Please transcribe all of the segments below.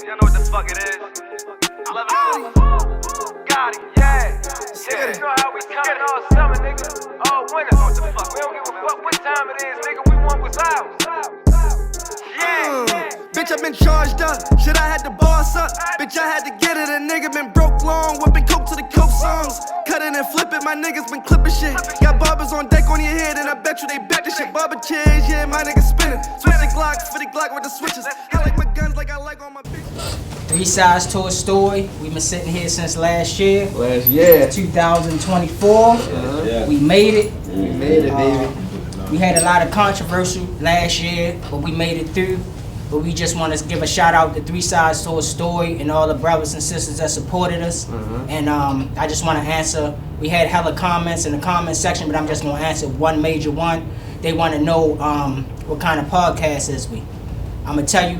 y'all know what the fuck it is. Love it. Got it, yeah. Yeah, you know how we coming all summer, nigga. All winter, what the fuck? We don't give a fuck what time it is, nigga. We want what's ours. Yeah. Bitch, I been charged up. Shit, I had to boss up. Bitch, I had to get it. A nigga been broke long, whipping coke to the coke songs. Cut it and flip it, my niggas been clipping shit. Got barbers on deck on your head, and I bet you they bet this shit. Barber chairs, yeah, my niggas spinning. Switch the Glock for the Glock with the switches. I like my guns like I like all my bitches. Three sides to a story. We've been sitting here since last year. 2024. Yeah. We made it. We made it, baby. We had a lot of controversy last year, but we made it through. But we just want to give a shout out to Three Sides to a Story and all the brothers and sisters that supported us. And I just want to answer. We had hella comments in the comment section, but I'm just going to answer one major one. They want to know what kind of podcast is we. I'm going to tell you,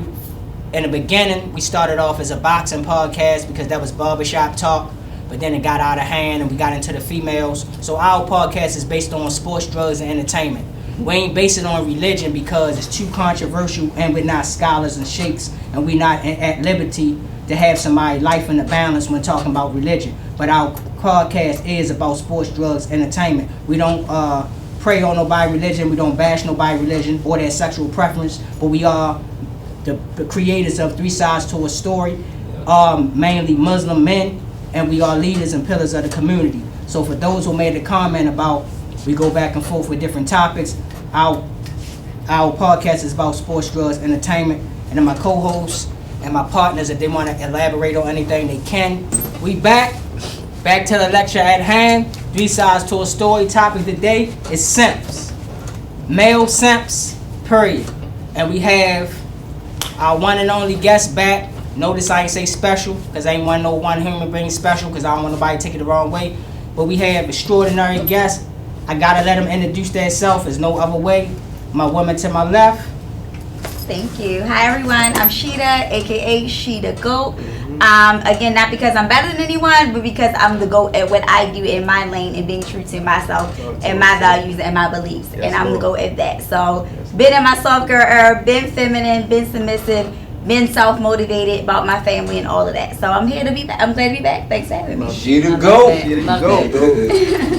in the beginning, we started off as a boxing podcast because that was barbershop talk. But then it got out of hand and we got into the females. So our podcast is based on sports, drugs, and entertainment. We ain't based it on religion because it's too controversial and we're not scholars and sheikhs and we're not at liberty to have somebody life in the balance when talking about religion. But our podcast is about sports, drugs, entertainment. We don't prey on nobody's religion. We don't bash nobody's religion or their sexual preference. But we are the creators of Three Sides to a Story, mainly Muslim men, and we are leaders and pillars of the community. So for those who made a comment about we go back and forth with different topics, our podcast is about sports, drugs, entertainment, and then my co-hosts and my partners, if they want to elaborate on anything, they can. We back to the lecture at hand. Three Sides to a Story. Topic today is Simps, male simps, period. And we have our one and only guest back. Notice I ain't say special, because I ain't want no one human being special, because I don't want nobody to take it the wrong way. But we have extraordinary guests. I gotta let them introduce themselves. There's no other way. My woman to my left. Thank you. Hi everyone. I'm Sheeta, aka Sheeta Goat. Again, not because I'm better than anyone, but because I'm the GOAT at what I do in my lane and being true to myself and my values and my beliefs. And I'm the GOAT at that. So, been in my soft girl era, been feminine, been submissive, been self-motivated about my family and all of that. So I'm here to be back. I'm glad to be back. Thanks for having me. She the GOAT.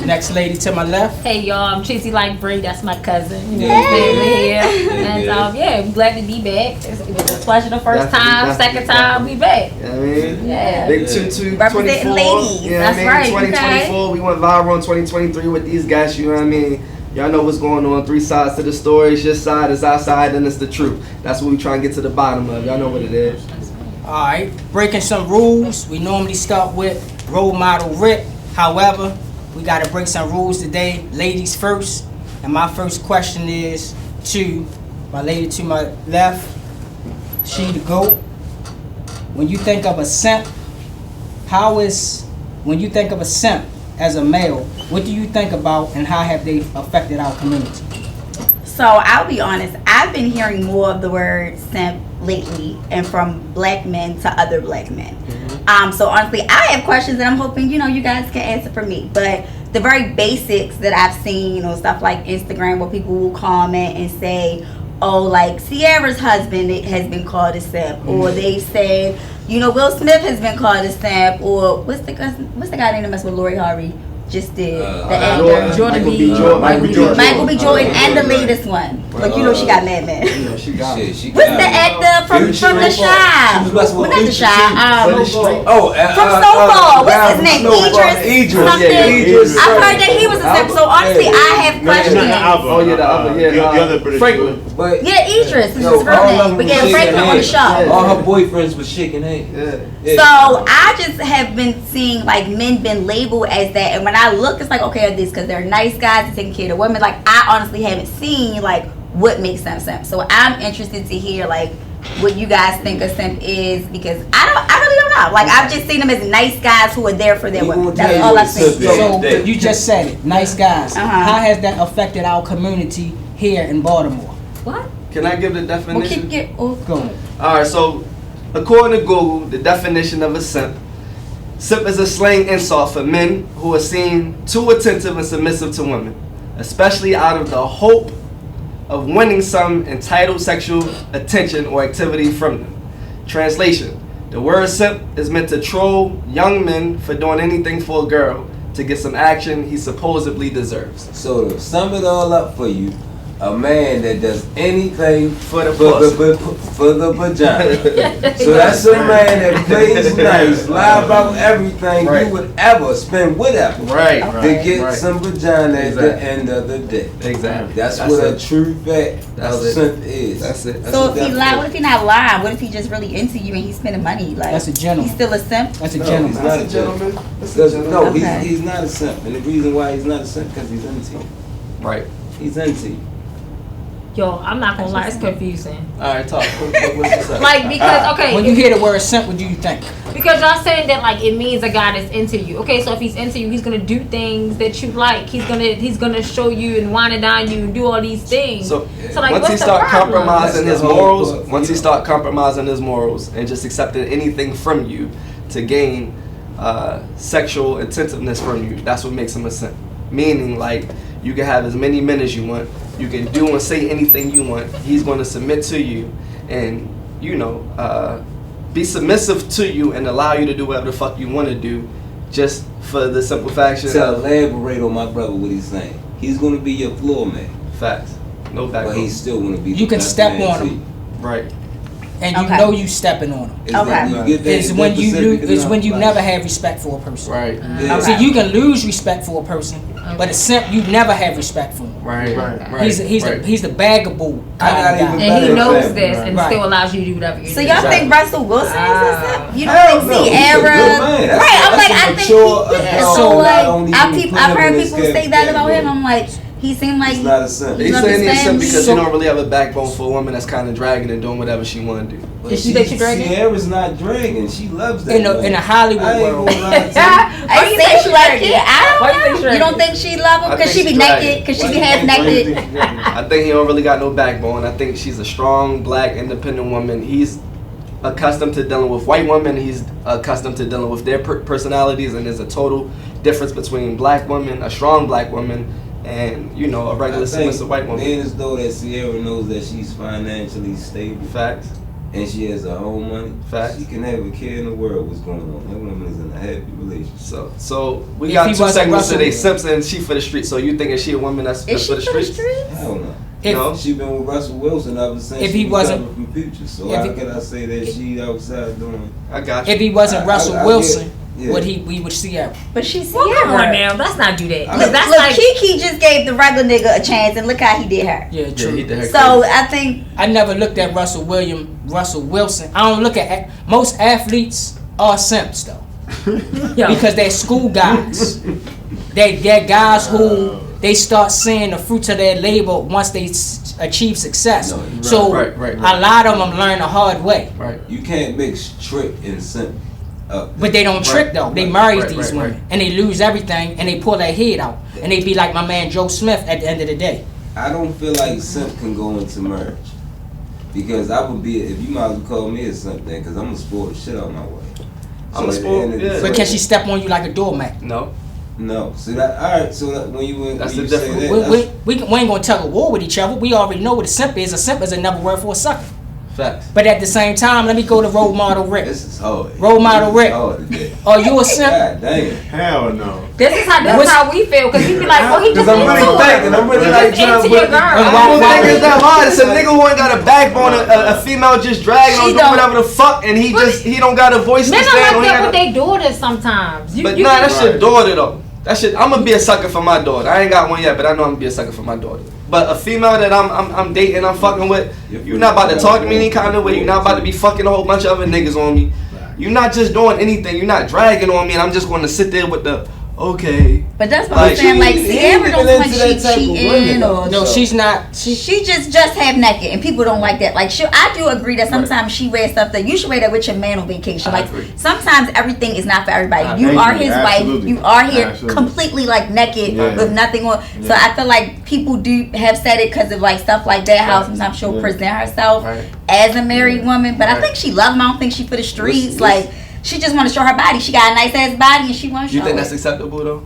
Next lady to my left. Hey y'all, I'm Tracy Lightbray. That's my cousin. You know, family here. And I'm glad to be back. It was a pleasure the first time. Second time, we back. You know what I mean? Yeah. Big 2224. Representing ladies. Yeah, That's right. 2024. We went viral in 2023 with these guys. You know what I mean? Y'all know what's going on. Three sides to the story. It's your side, it's our side, and it's the truth. That's what we try and get to the bottom of. Y'all know what it is. Alright, breaking some rules. We normally start with role model Rip. However, we gotta break some rules today. Ladies first. And my first question is to my lady to my left. She the GOAT. When you think of a simp, when you think of a simp as a male, what do you think about and how have they affected our community? So I'll be honest, I've been hearing more of the word simp lately and from black men to other black men. So honestly, I have questions that I'm hoping, you guys can answer for me. But the very basics that I've seen on stuff like Instagram where people will comment and say, oh, like Sierra's husband has been called a simp, or they said, Will Smith has been called a simp, or what's the guy named that mess with Lori Harvey just did? The actor, Michael B. Jordan, and the latest one. Like she got Mad Men. She got it. What's the actor from The Shy? Well, not The Shy. From Snowfall. What's his name? Idris. Something. I heard that he was a simp. So honestly, I have questions. The other British Franklin. Idris is his real name. We get Franklin on the show. All her boyfriends was shaking hands. So I just have been seeing like men been labeled as that, and when I look, it's like, okay, are these because they're nice guys and taking care of the women? Like I honestly haven't seen like what makes them simp. So I'm interested to hear like what you guys think a simp is, because I really don't know. Like I've just seen them as nice guys who are there for their women. That's all I've seen. So you just said it, nice guys. How has that affected our community here in Baltimore? What? Can I give the definition? Go. Alright, so according to Google, the definition of a simp is a slang insult for men who are seen too attentive and submissive to women, especially out of the hope of winning some entitled sexual attention or activity from them. Translation: The word simp is meant to troll young men for doing anything for a girl to get some action he supposedly deserves. So to sum it all up for you, a man that does anything For the for the vagina. So that's a man that plays nice, lie about everything, Right. do whatever, spend whatever Right, to get right. some vagina at the Exactly. end of the day. Exactly. That's what a it. true fact That's of it. simp is. That's it. That's So what if he that lie, is. what if he not lying? What if he just really into you and he's spending money? Like That's a gentleman. He's still a simp. That's a No, gentleman. he's not a gentleman. That's a Because- gentleman. No, Okay. he's not a simp, and the reason why he's not a simp because he's into you. Right. He's into you. Yo, I'm not gonna lie, it's confusing. All right, talk. What's the Like because okay, When you hear the word simp, what do you think? because y'all saying that like it means a guy that's into you. Okay, so if he's into you, he's gonna do things that you like. He's gonna show you and wine and dine you and do all these things. So, like, once what's he the start problem? compromising That's his the whole morals, point. once he start compromising his morals and just accepting anything from you to gain sexual attentiveness from you, that's what makes him a simp. Meaning, like, you can have as many men as you want, you can do and say anything you want. He's going to submit to you, and be submissive to you and allow you to do whatever the fuck you want to do, just for the simple faction To of elaborate on my brother what he's saying, he's gonna be your floor man, facts. No but backbone. he's still gonna be. You the can best step man on to him. you. Right. And you Okay. know you stepping on him. It's Okay. like you get that- It's when that you specific it's enough, when you like- never have respect for a person. Right. Yeah. Okay. See, you can lose respect for a person, but a simp you never have respect for him. Right. Right. He's the bagaboo I got kind of even guy. and he better knows example, this right. and Right. still allows you to do whatever you do. So y'all think Russell Wilson is a simp? You don't Hell think no, he's a Sierra? good man. That's Right. I'm a- like, that's a I think mature he is. adult, So not like, only I've you put I've him heard in this people say that about him. category. I'm like, he seemed like He's not a simp. They You saying he's simp understand? because So- he don't really have a backbone for a woman that's kind of dragging and doing whatever she want to do. But Is she think she dragging? Sierra's not dragging. She loves that. In a man. Hollywood I ain't world. gonna lie to you. I you say think she she like dragging? it. I Why you don't think know. she You don't dragging? think she love him I because think she be she dragging. naked? Because she Why be you half think naked? I think he don't really got no backbone. I think she's a strong, black, independent woman. He's accustomed to dealing with white women. He's accustomed to dealing with their personalities, and there's a total difference between black women, a strong black woman, and a regular submissive white woman. Being as though that Sierra knows that she's financially stable Facts. and she has her own money, Facts. she can have a care in the world what's going on. That woman is in a happy relationship. So we If got he two wasn't segments today: Russell- Simps and she for the street. So you thinking she a woman that's Is for she the for the streets? streets? Hell no. If No. She been with Russell Wilson ever since If she he was wasn't- coming from Future. So if how he- can I say that she outside doing? I got you. If he wasn't Russell I Wilson, get- yeah. we would see her. But she's Well, come on Sierra. now, let's not do that. 'Cause Look, that's look, like Kiki just gave the regular nigga a chance, and look how he did her. Yeah, Yeah, true. he did her So crazy. I think I never looked at Russell Wilson. I don't look at most athletes are simps though, yo, because they're school guys. They're guys who they start seeing the fruits of their labor once they achieve success. No, right, So right. a lot of them learn the hard way. Right. You can't mix trick and simp up. But they don't trick though. They right, marry right, these right, women right. and they lose everything and they pull their head out and they be like my man Joe Smith at the end of the day. I don't feel like simp can go into marriage. Because I would be, if you might as well call me a simp then, because I'm going to spoil the shit out my way. I'm a at the spoil- end of the yeah. day- But can she step on you like a doormat? No. No. So that, alright, so that when you, That's when the you say difference. that, We that's- ain't gonna tug a war with each other. We already know what a simp is. A simp is another word for a sucker. Facts. But at the same time, let me go to role model Rick. This is hard. Role model This is Rick. hard today. Are you a simp? God damn. Hell no. this is how we feel because he be like, well, he just Because I'm into really her. thinking, I'm really He like just trying to into put your it- girl. I don't think it's that hard. It's a nigga who ain't got a backbone, a female just dragging She on doing don't- whatever the fuck, and he don't got a voice to Men are stand like on. He that got with a- their daughters sometimes. But nah, that's your daughter though. That shit, I'm gonna be a sucker for my daughter. I ain't got one yet, but I know I'm gonna be a sucker for my daughter. But a female that I'm dating, I'm fucking with, you're not about to talk to me any kind of way. You're not about to be fucking a whole bunch of other niggas on me. You're not just doing anything. You're not dragging on me, and I'm just going to sit there with the okay. But that's what Like, I'm saying. Like she- Sierra he don't even like into she that type of cheating women, or No, she's not. she just half naked, and people don't like that. Like I do agree that sometimes she wears stuff that you should wear that with your man on vacation. I Like agree. sometimes everything is not for everybody. I You agree. are his wife. Absolutely. You are here Absolutely. completely like naked Yeah. with nothing on. So Yeah. I feel like people do have said it because of like stuff like that. How Right. sometimes she'll Yeah. present herself Right. as a married woman, but I Right. think she love him. I don't think she for the streets. Listen. Like she just want to show her body. She got a nice ass body, and she want to You show think it. that's acceptable though?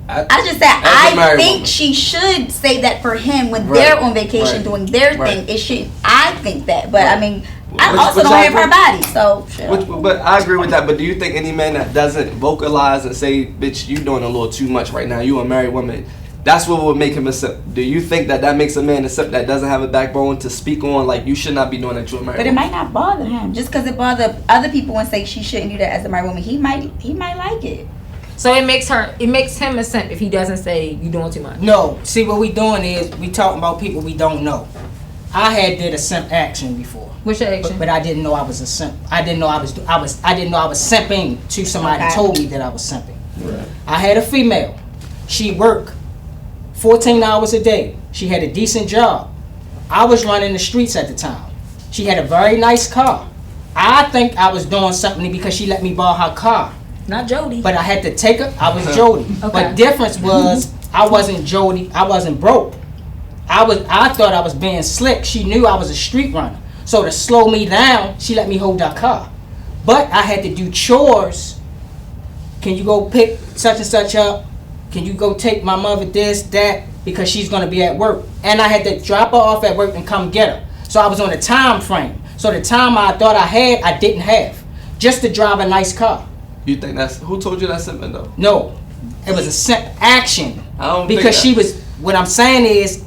I just said As a I married think woman. she should say that for him when Right. they're on vacation Right. doing their Right. thing. It should. I think that, but Right. I mean, I also don't have her body, so shit. But I agree with that. But do you think any man that doesn't vocalize and say, "Bitch, you doing a little too much right now. You a married woman," that's what would make him a simp? Do you think that makes a man a simp that doesn't have a backbone to speak on, like, you should not be doing that to a married But it woman? might not bother him. Just because it bother other people and say she shouldn't do that as a married woman, he might like it. So it makes him a simp if he doesn't say you doing too much. No, see what we doing is we talking about people we don't know. I had did a simp action before. What's your action? But I didn't know I was a simp. I didn't know I was simping to somebody told me that I was simping. Right. I had a female. She worked 14 hours a day. She had a decent job. I was running the streets at the time. She had a very nice car. I think I was doing something because she let me borrow her car. Not Jody. But I had to take her. I was Jody. Okay. But difference was I wasn't Jody. I wasn't broke. I thought I was being slick. She knew I was a street runner. So to slow me down, she let me hold her car. But I had to do chores. Can you go pick such and such up? Can you go take my mother this, that? Because she's going to be at work. And I had to drop her off at work and come get her. So I was on a time frame. So the time I thought I had, I didn't have. Just to drive a nice car. You think who told you that's simping though? No. It was a simp action. I don't because think she was, what I'm saying is,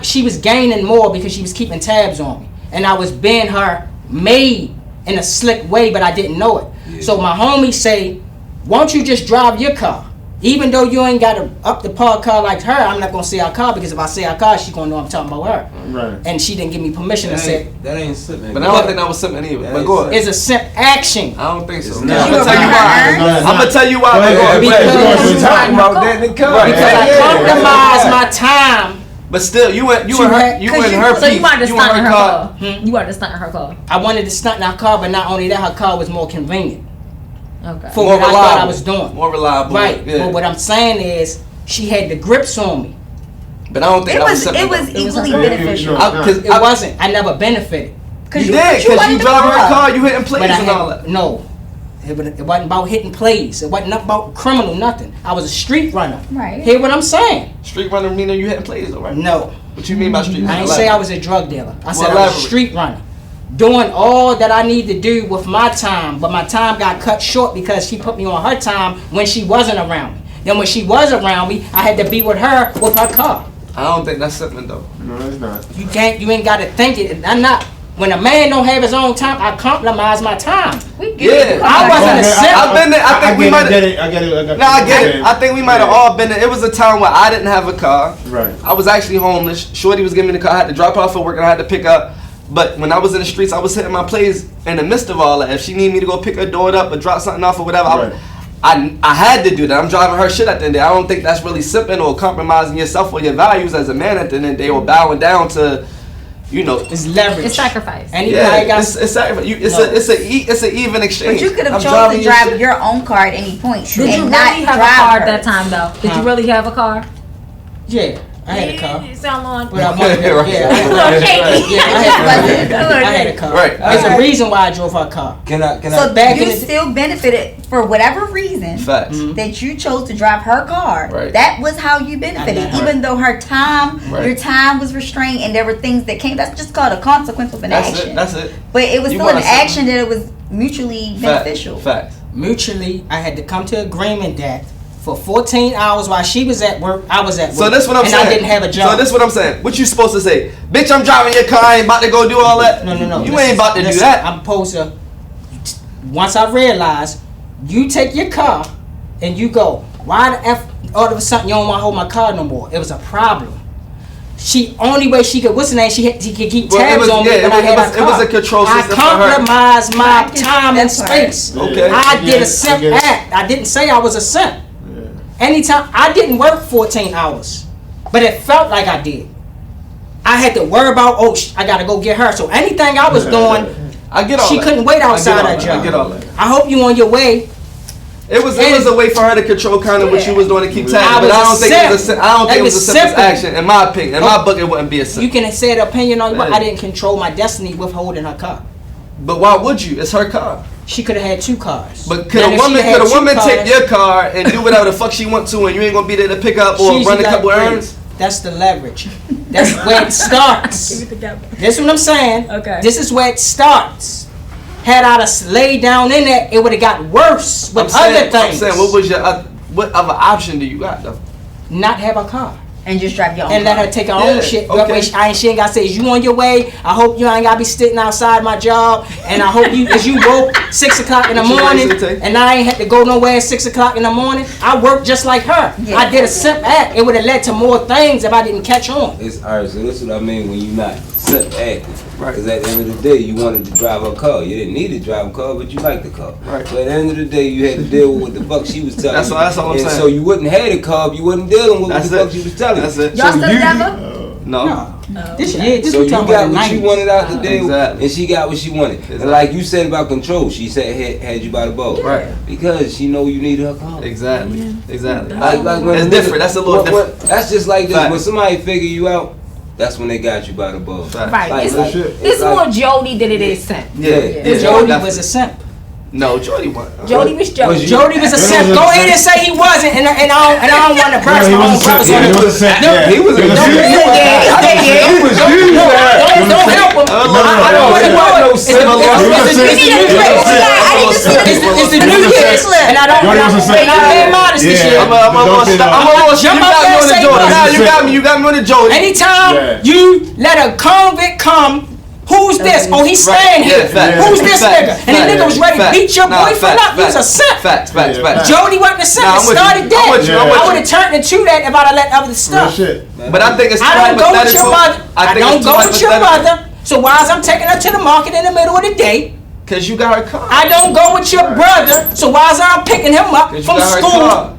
she was gaining more because she was keeping tabs on me. And I was being her maid in a slick way, but I didn't know it. Yeah. So my homie say, won't you just drive your car? Even though you ain't got to up the par car like her, I'm not going to say our car, because if I say our car, she's going to know I'm talking about her. Right. And she didn't give me permission to say. That ain't simping. But I don't think that was simping either. But go ahead. It's a simp action. I don't think so. No. I'm going to tell you why. I'm going to tell you why. Because talking about that in the car. Because I compromised my time. But still, you went her piece. So you wanted to stunt in her car. You wanted to stunt in her car. I wanted to stunt in her car, but not only that, her car was more convenient. Okay. For what I thought I was doing. More reliable. Right. Yeah. But what I'm saying is, she had the grips on me. But I don't think it was equally beneficial. It wasn't. I never benefited. You did, because you driving her car, you hitting plays and all that. No. It wasn't about hitting plays. It wasn't about criminal, nothing. I was a street runner. Right. Hear what I'm saying? Street runner meaning you hitting plays though, right? No. What you mean by street runner? I didn't say I was a drug dealer. I said I was a street runner. Doing all that I need to do with my time, but my time got cut short because she put me on her time when she wasn't around me. Then when she was around me, I had to be with her her car. I don't think that's something though. No, it's not. You ain't got to think it. I'm not. When a man don't have his own time, I compromise my time. Yeah, I wasn't a simp. I've been there. I think we might. I get it. No, I get it. I think we might have all been there. It was a time where I didn't have a car. Right. I was actually homeless. Shorty was giving me the car. I had to drop her off at work and I had to pick up. But when I was in the streets, I was hitting my plays in the midst of all that. If she needed me to go pick her daughter up or drop something off or whatever, I had to do that. I'm driving her shit at the end of the day. I don't think that's really simping or compromising yourself or your values as a man at the end of the day or bowing down to, you know, it's leverage. It's sacrifice. Anybody got it's sacrifice. It's an even exchange. But you could have chosen to drive your own car at any point. Did you really have a car at that time though? Did you really have a car? Yeah. I had a car. You sound like I had a car. Right. There's a reason why I drove her car. Can I? So you still benefited for whatever reason that you chose to drive her car. Right. That was how you benefited, even though her time, your time was restrained, and there were things that came. That's just called a consequence of an action. That's it. But it was still an action that it was mutually beneficial. Facts. Mutually, I had to come to agreement that for 14 hours while she was at work, I was at work. So that's what I'm saying. And I didn't have a job. So this what I'm saying. What you supposed to say? Bitch, I'm driving your car. I ain't about to go do all that. No. You ain't about to do that. I'm supposed to, once I realized, you take your car and you go, why the F, all of a sudden you don't want to hold my car no more? It was a problem. Only way she could, what's the name? She could keep tabs on me when I had my car. It was a control system for her. I compromised my time and space. Okay. I did a simp act. I didn't say I was a simp. Anytime, I didn't work 14 hours, but it felt like I did. I had to worry about, I gotta go get her. So anything I was doing, I get all she that. couldn't wait outside that job. I get all that. I hope you on your way. It was a way for her to control kind of what you was doing to keep tabs, but I don't think it was a simp action. In my opinion, in my book, it wouldn't be a simp. You can say the opinion on what I didn't control my destiny with holding her car. But why would you? It's her car. She could have had 2 cars. But could a woman take your car and do whatever the fuck she want to, and you ain't gonna be there to pick up or run a couple errands? That's the leverage. That's where it starts. Keep it together. That's what I'm saying. Okay. This is where it starts. Had I laid down in there, it would have got worse with other things. I'm saying, what was your what other option do you got though? Not have a car. And just drive your own And car. let her take her own shit. Okay. She ain't gotta say, is you on your way? I hope you ain't gotta be sitting outside my job. And I hope you, as you woke 6 o'clock in the What you morning, license take? and I ain't had to go nowhere at 6 o'clock in the morning. I work just like her. Yeah. I did a simp act. It would have led to more things if I didn't catch on. It's alright, so this is what I mean when you're not simp acting. Right. Because at the end of the day, you wanted to drive a car. You didn't need to drive a car, but you liked the car. Right. So at the end of the day, you had to deal with what the fuck she was telling you. That's all I'm saying. And so you wouldn't have the car if you wasn't dealing with what That's the fuck it. she was telling you. That's it. Y'all So still you- together? No. This So we you talking got about the what you 90s. wanted out the deal, Exactly. and she got what she wanted. Exactly. And like you said about control, she said had you by the balls. Right. Because she know you need her car. Exactly. Exactly. Like when It's the different. nigga- That's a little different. That's just like this. Fact. When somebody figure you out, that's when they got you by the balls. Fact. Right. Like- It's, like- it's like- more Jody than it is Simp. Yeah. Yeah. Jody definitely. was a simp. No, Jody won. Jody was Jody. Was you- Jody was a simp. Go ahead and say he wasn't, and I don't want to brush he my own was a brothers simp. on Yeah, it. he was a simp. No, Yeah. He was a He was a simp. Don't help him. I don't want to know it. It's the new year, and I don't Jody was a simp. and I'm being modest this Yeah. year. I'm a little Don't you got me on the Jody. Now you got me on the Jody. Anytime Yeah. you let a convict come, who's this? Oh, he's staying Yeah, here. fact. Who's this Fact. nigga? And the Fact. nigga was ready to Fact. beat your Nah, boyfriend fact, up. He was a fact. simp. Facts. Yeah. Jody wasn't a simp. Nah, It I'm with you. started I'm there. with you. I'm I with would you. have turned into that if I'd have let other Real stuff. shit. But I think it's I don't go with your hypothetical. mother. I think don't it's too go with your hypothetical. mother. So why is I'm taking her to the market in the middle of the day? Cause you got her car. I don't go with your brother. So why is I'm picking him up 'Cause you from got her school? car.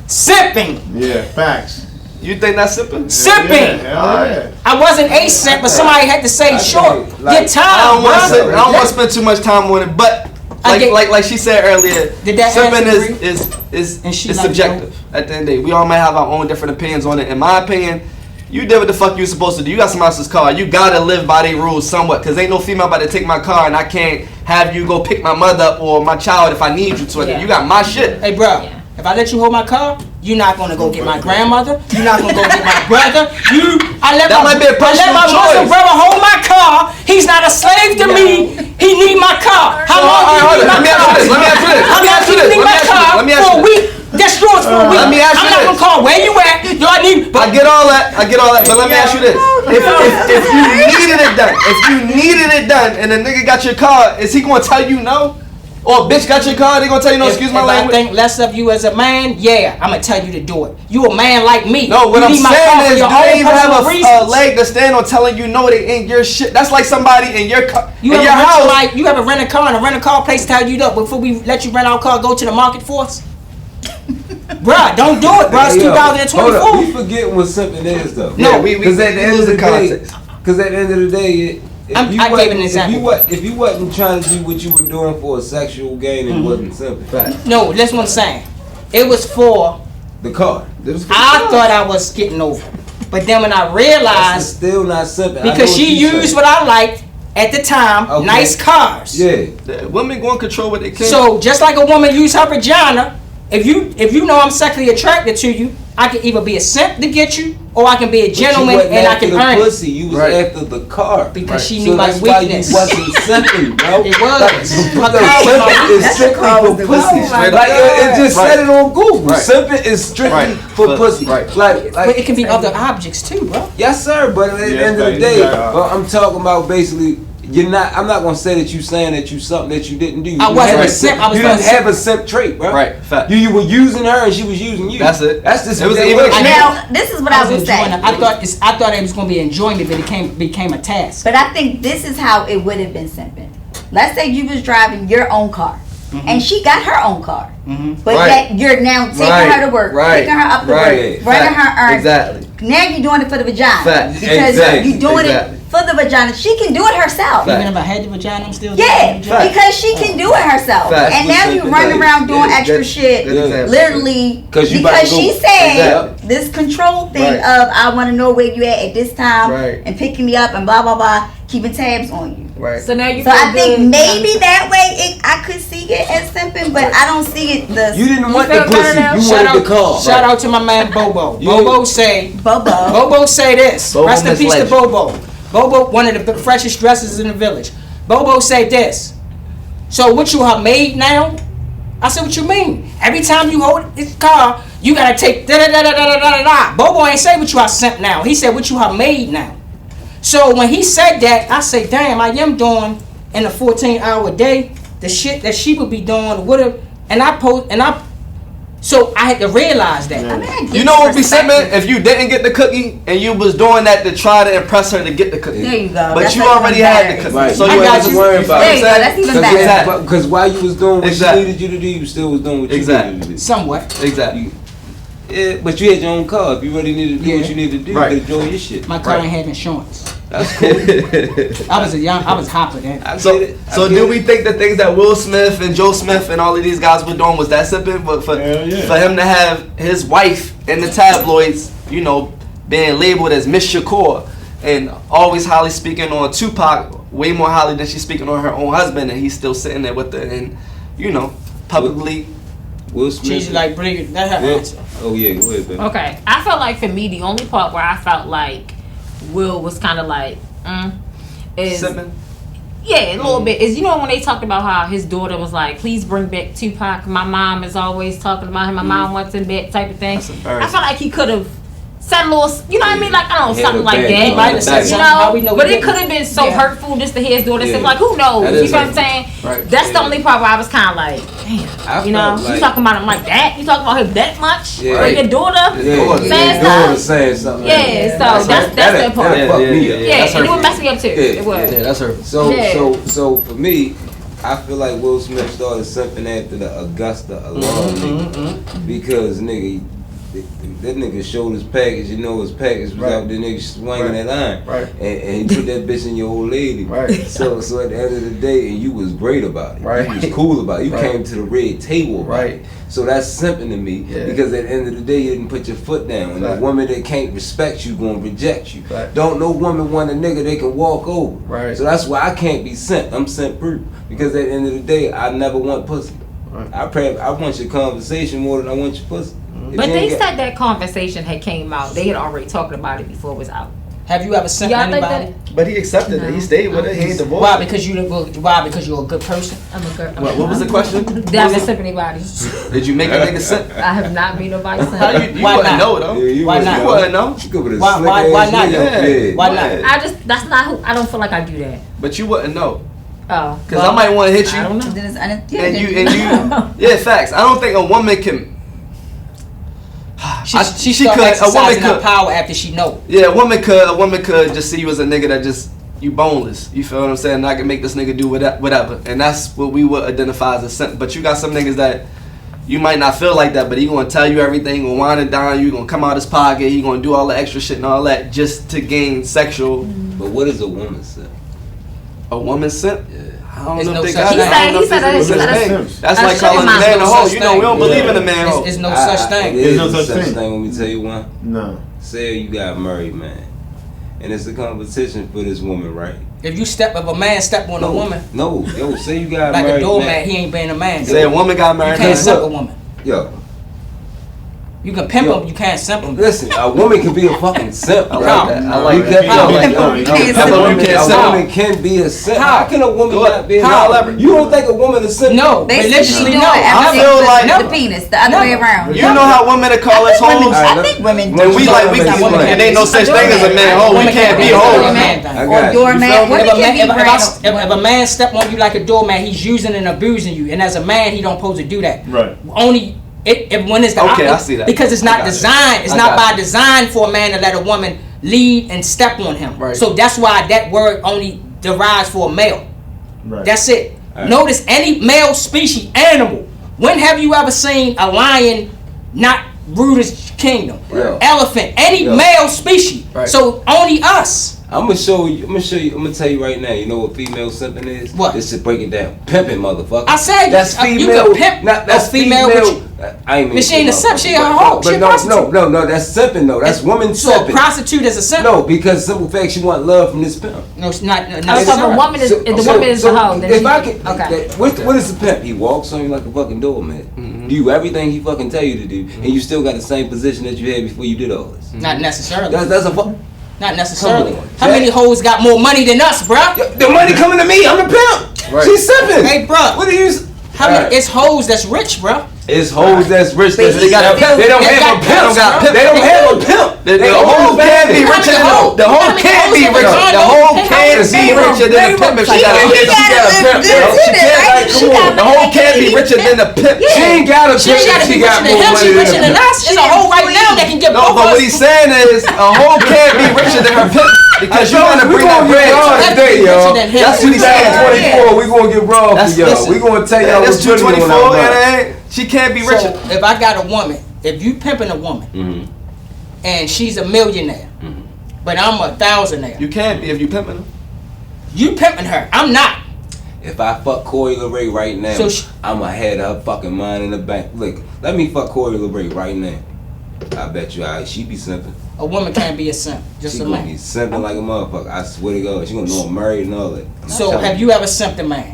Sipping. Yeah, facts. You think that's simple? Sipping. Yeah, hell yeah. I wasn't a simp, but somebody had to say, I sure, think, like, get time, I don't want brother. to. I don't want to spend too much time on it, but I get- like she said earlier, Did that simping answer is And she is like subjective. At the end of the day, we all might have our own different opinions on it. In my opinion, you did what the fuck you was supposed to do. You got somebody else's car. You gotta live by their rules somewhat, cause ain't no female about to take my car and I can't have you go pick my mother up or my child if I need you to. Yeah. You got my shit. Hey, bro, Yeah. if I let you hold my car, you're not gonna go get my grandmother. You're not gonna go get my brother. I let That might be a personal my Muslim choice. brother hold my car. He's not a slave to me. He need my car. How long do you need Let me my car? ask you this. Let me ask you this. How Let me long ask do you you this. need my car Let me ask for a you this. week? That's yours for a week. Let me ask you I'm not this. gonna call where you at. Yo, I need. I get all that. But let me ask you this: if you needed it done, and the nigga got your car, is he gonna tell you no? Or a bitch got your car, they gonna tell you no? Excuse my if language. I think less of you as a man, yeah, I'm gonna tell you to do it. You a man like me. No, what You I'm need my car saying for is your you own ain't even have personal a reasons. leg to stand on telling you no, they ain't your shit. That's like somebody in your car, You in ever your rent house. like you ever rent a car and a rental car place tell you that before we let you rent our car, go to the market for us? Bruh, don't do it, bruh. It's Hey, yo, hold up. 2024. We forget what something is though. No, we Because at the end lose of the the day, context. because at the end of the day, I gave an example. If you wasn't trying to do what you were doing for a sexual gain, it wasn't simple. No, that's what I'm saying. It was for The car. I thought I was getting over, but then when I That's realized still not simple. because she used what I liked at the time, Okay. nice cars. Yeah. The women gonna control what they can. So just like a woman use her vagina, if you know I'm sexually attracted to you, I can either be a simp to get you, or I can be a gentleman and I can the earn it. pussy. You was Right. after the car. Because she So knew my that's why weakness. you wasn't simping, bro. It was. Like, My the car was my simping weakness. is strictly car was for the pussy. weakness. Like, Right. it just Right. said it on Google. Right. Simping is strictly Right. for But- pussy. right. Like, But it can be other objects too, bro. yes, sir. But at the Yeah, end of the but day, you got- well, I'm talking about basically. You're not. I'm not gonna say that you saying that you something that you didn't do. You I wasn't didn't a have simp, I was you not didn't a simp. have a simp trait, bro. Right. Fact. You were using her and she was using you. That's it. That's just It was that even- way. I know. Now, this is what I would enjoying say. it. I thought it was gonna be enjoyment, but it became a task. But I think this is how it would have been simping. Let's say you was driving your own car, and she got her own car, but Right. yet you're now taking her to work, Right. picking her up to Right. work, running Fact. her errands. Exactly. Now you're doing it for the vagina Fact. because Exactly. you're doing Exactly. it for the vagina. She can do it herself. Fact. Even if I had the vagina, I'm still Yeah, doing the Fact. because she can do it herself. Fact. And now you running around doing Yeah, extra good- shit, good example. literally, 'Cause you about because to she go- said Exactly. this control thing Right. of I want to know where you at this time Right. and picking me up and blah blah blah, keeping tabs on you. Right. So now you So feel I think good. maybe that way I could see it as as simping, but I don't see it. You didn't want the feel better pussy. now? You Shout wanted the car. Shout out to my man Bobo. Bobo say Bobo say this. Bobo Rest in peace to Legend. Bobo. Bobo, one of the freshest dresses in the village. Bobo say this. So what, you her maid now? I said, what you mean? Every time you hold this car, you gotta take da da da da da da da da. Bobo ain't say what you her simp now. He said what you her maid now. So when he said that, I say, damn, I am doing in a 14-hour day the shit that she would be doing with her, so I had to realize that. I mean, I get You know what be perspective. simping? If you didn't get the cookie and you was doing that to try to impress her to get the cookie. There you go. But That's you like already even had better. the cookie. Right. So You you ain't got have to you worry about There it. you go. That's even better. Because while you was doing what Exactly. she needed you to do, you still was doing what Exactly. you needed to do. Somewhat. Exactly. Yeah, but you had your own car. If you really needed to do what you needed to do, Right. you could enjoy your shit. My car ain't have insurance. That's cool. I was hopper then. I So, get it. I so get do it. we think the things that Will Smith and Joe Smith and all of these guys were doing was that sipping? But for him to have his wife in the tabloids, you know, being labeled as Miss Shakur and always highly speaking on Tupac, way more highly than she's speaking on her own husband, and he's still sitting there with her and, you know, publicly. Will Smith. She's like, bring it. That's her Will- answer. Oh yeah, go ahead, baby. Okay, I felt like for me the only part where I felt like Will was kind of like is Sipping. yeah, a little bit is, you know, when they talked about how his daughter was like, please bring back Tupac, my mom is always talking about him, my mom wants him back type of thing. That's I embarrassing. felt like he could have said a little, you know what I mean, like, I don't know, He had something a like bad that, daughter. Might have said you something. How we know, know but we it didn't? could have been so Yeah. hurtful just to hear his daughter say, Yeah. like, who knows, That you is know what I'm saying? Right. That's the only part where I was kind of like, damn, I you know, felt you like- talking about him like that, you talking about him that much, Yeah. or your daughter, Yeah, saying daughter stuff. saying something. Yeah, so that's that that part. That fucked me up. Yeah, That's and it her- would mess me up too. Yeah. It would. Yeah, that's her. So Yeah. so for me, I feel like Will Smith started something after the Augusta alarm nigga. Because nigga, that nigga showed his package, you know his package was Right. out there, nigga swinging Right. that iron. Right. And he put that bitch in your old lady. Right. So at the end of the day, and you was great about it. Right. You was cool about it. You Right. came to the red table about Right. it. So that's simping to me. Yeah. Because at the end of the day, you didn't put your foot down. And Right. a woman that can't respect you gonna reject you. Right. Don't no woman want a nigga they can walk over. Right. So that's why I can't be simp. I'm simp proof. Because at the end of the day, I never want pussy. Right. I want your conversation more than I want your pussy. If But you they ain't got- said that conversation had came out. They had already talked about it before it was out. Have you ever sent Y'all think anybody? But he accepted it. He stayed with it. He ain't divorced. Why? Because because you're a good person. I'm a girl. What was the question? Did I miss anybody? Did you make a nigga simp? I have not made nobody How simp. you Why wouldn't not? know though. Yeah, you Why wouldn't not? You wouldn't know. You go with a Why slick not ass not? nigga up there. Why not? I just, that's not who, I don't feel like I do that. But you wouldn't know. Oh. Cause I might want to hit you. I don't know. Then it's un- And you, yeah, facts. I don't think a woman can. She she start could. A woman exercising her could. power after she know. Yeah, a woman could just see you as a nigga that just you boneless. You feel what I'm saying? And I can make this nigga do whatever, and that's what we would identify as a simp. But you got some niggas that you might not feel like that, but he gonna tell you everything, gonna wind it down, you gonna come out his pocket, he gonna do all the extra shit and all that just to gain sexual. But what is a woman simp? A woman simp? Yeah. I don't There's know no if they such got thing. that. I don't know He if said this is that- a he thing. said That's that- like shut calling a him out. man a No hoe. such You know, we don't thing. believe in a man hoe. It's no such thing. There's no such such thing. thing. Let me tell you one. No. Say you got a married man, and it's a competition for this woman, right? If a man step on a woman No, yo, say you got a like a married doormat, man. he ain't being a man. Say a woman got You married. can't man. simp a woman. Yo, You can pimp Yo. him, you can't simp him. listen, a woman can be a fucking simp. I like How? that. I like You that. can, How? yo, You yo, can't yo, simp. a woman, You can't a simp. woman can be a simp. How? How can a woman Go not be a How? simp? You don't think a woman is simp? No, Basically, religiously she no. doing I everything feel with like- the penis, the other way around. You know how women that call us Women, hoes? I think women do. And we like we Women can, and ain't no such thing as a man hoe. We Women can't be a hoes. doormat. I or got you. doormat. You feel me? Women If a can man, be if a man step on you like a doormat, he's using and abusing you. And as a man, he don't supposed to do that. Right. Only when it's the Okay, I see that. because it's I not got you. designed. It's I not got by design for a man to let a woman lead and step on him. Right. So that's why that word only derives for a male. Right. That's it. Right. Notice any male species animal. When have you ever seen a lion not rule his kingdom? Right. Elephant, any Yeah. male species. Right. So only us. I'm gonna tell you right now. You know what female simping is? What? This to break it down. Pimping, motherfucker. I said that's you female. can pimp That's female. I ain't mean. She ain't a simp. She a but- hoe. But She a no, prostitute. no. That's simping though. That's woman So a simping. prostitute is a simp? No, because simple fact she want love from this pimp. No, it's not. No, Oh, so the woman is the woman is the hoe. then If she- I can, okay. what is the pimp? He walks on you like a fucking doormat. Do you everything he fucking tell you to do, and you still got the same position that you had before you did all this. Not necessarily. That's a fuck. Not necessarily. Come on, How many hoes got more money than us, bruh? The money coming to me. I'm the pimp. Right. She's simping. Hey, bruh. What are you? How many? It's hoes that's rich, bruh. It's hoes that's rich. They don't have a pimp. They don't have a pimp. The hoe can't be richer than the hoe can't be richer. The hoe can't be richer than the pimp if she got a pimp. She got a pimp. The hoe can't be richer than the pimp. She ain't got a She ain't gotta pimp. be She got richer than more him. She money richer than than him. us. It's a hoe right now that can get No, both but of what us. he's saying is a hoe can't be richer than her pimp because you want to bring that bread. Have to be Today, y'all. richer than him. That's what he's saying. 24. We gonna get raw for y'all. Listen, We gonna tell y'all that's what's 224. She can't be richer. So if I got a woman, if you pimping a woman, and she's a millionaire, but I'm a thousandaire, You can't be if you pimping her. you pimping her. I'm not. If I fuck Corey LeRae right now, So I'ma have her fucking mind in the bank. Look, let me fuck Corey LeRae right now. I bet you she be simping. A woman can't be a simp. Just She a gonna be man. simping like a motherfucker. I swear to God. She gonna know I'm married and all that. So have you ever simped a man?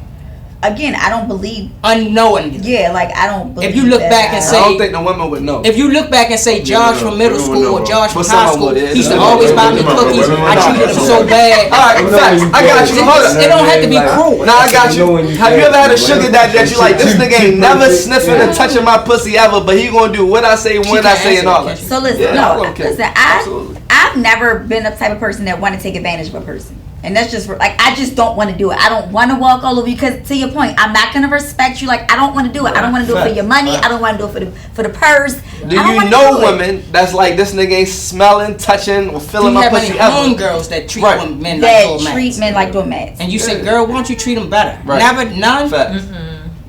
Again, I don't believe. Unknowingly. Yeah, like I don't believe. If you look that back and I say, don't think the women would know. if you look back and say Josh from middle school or Josh from But high someone school, would, yeah. he used to always buy me cookies. I treated him so bad. Alright, facts. I got you. Hold up. It don't have to be cruel. Nah, I got you. Have you ever had a sugar daddy that you like, this nigga ain't never sniffing and touching my pussy ever, but he gonna do what I say when I say and all that? So listen, Yeah, no, okay. listen. Absolutely. I've never been the type of person that want to take advantage of a person, and that's just like I just don't want to do it. I don't want to walk all over you because, to your point, I'm not gonna respect you. Like I don't want to do it. I don't want to do it for your money. I don't want to do it for the purse. Do you know women that's like, this nigga ain't smelling, touching, or Do feeling you my have any pussy ever? homegirls that treat Right. men like that doormats? treat men like doormats? And you say, girl, why don't you treat them better? Right. Never, none. Facts.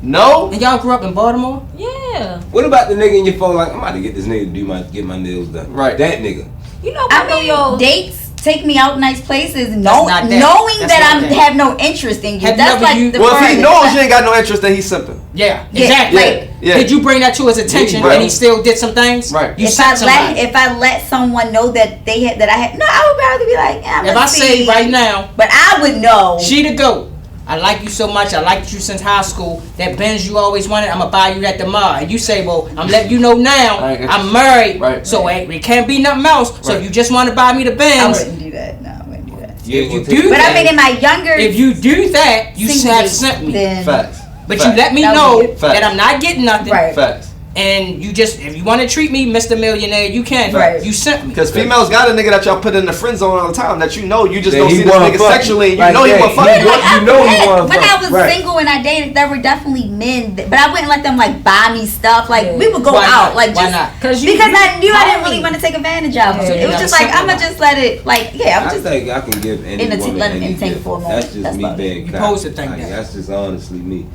No? And y'all grew up in Baltimore? Yeah. What about the nigga in your phone? Like, I'm about to get this nigga to get my nails done. Right. That nigga. You know, I mean, dates, take me out nice places, not that. knowing That's that not I that. have no interest in you. Have That's never like you- the Well, if he furthest. knows you ain't got no interest, then he's simping. Yeah, Yeah, exactly. like- Yeah. Did you bring that to his attention Right. and he still did some things? Right. You If sent somebody. if I let someone know that they had that I had, no, I would rather be like, yeah, If I say right now, but I would know. she the GOAT. I like you so much. I liked you since high school. That Benz you always wanted, I'm gonna buy you that tomorrow. And you say, well, I'm letting you know now. Right. I'm married, Right. so it can't be nothing else. So Right. if you just want to buy me the I Benz, wouldn't do that. No, I wouldn't do that. You if you ain't gonna do But that, I mean, in my younger, if you do that, you single have dates, sent me. then Facts. But Facts. you let me That know would be- Facts. that I'm not getting nothing. Right. Facts. And you just, if you want to treat me Mr. Millionaire, you can. Right. You sent me. Because females got a nigga that y'all put in the friend zone all the time that you know you just That don't he see this wanna nigga fuck. sexually and you Like know he that. wanna fuck. He you. want- you know he wanna when fuck. I was Right. single and I dated, there were definitely men, but I wouldn't let them like buy me stuff. Like we would go Why out, not? like Why just not? Because because I knew I didn't told really me. want to take advantage of them. So It you was never just like said I'm gonna that. just let it, like yeah, I'm I just. think I can give any woman let him any entertain gift. for a moment. That's just That's me about it. being You cocky. supposed to think Like, that. That's just honestly me.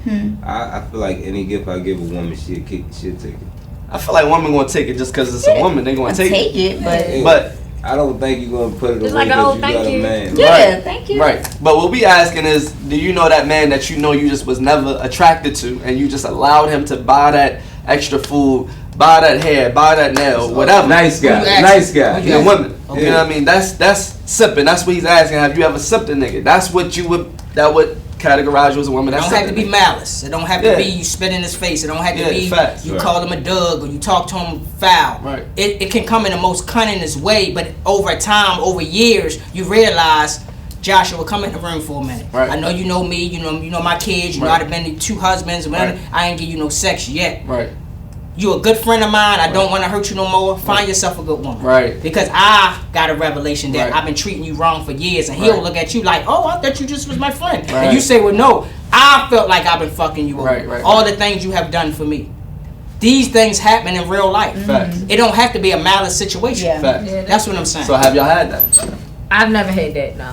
I feel like any gift I give a woman, she'll take it. I feel like women gonna take it just because it's a woman. They gonna take it. it, But I don't think you're gonna put it It's away like, oh, because you thank got a you. man. yeah, Right. thank you. right. But what we asking is, do you know that man that you know you just was never attracted to, and you just allowed him to buy that extra food, buy that hair, buy that nail, whatever? Nice Who you guy. asking? Nice guy. Who you The asking? women. Okay. You know what I mean? That's sipping. That's what he's asking. Have you ever sipped a nigga? That's what that would categorize you as a woman. It That's don't have to sipping be nigga. malice. It don't have to Yeah. be you spit in his face. It don't have to Yeah, be facts. you Right. call him a Doug or you talk to him foul. Right. It can come in the most cunningest way, but over time, over years, you realize, Joshua, come in the room for a minute. Right. I know you know me. You know my kids. You know Right. I've been to 2 husbands. Right. I ain't give you no sex yet. Right. You a good friend of mine. I don't want to hurt you no more. Find yourself a good woman. Right. Because I got a revelation that Right. I've been treating you wrong for years, and he'll Right. look at you like, "Oh, I thought you just was my friend," Right. and you say, "Well, no, I felt like I've been fucking you over. Right. All the things you have done for me. These things happen in real life. Facts. It don't have to be a malice situation. Yeah. Facts. Yeah, That's what I'm saying. So have y'all had that? I've never had that. No.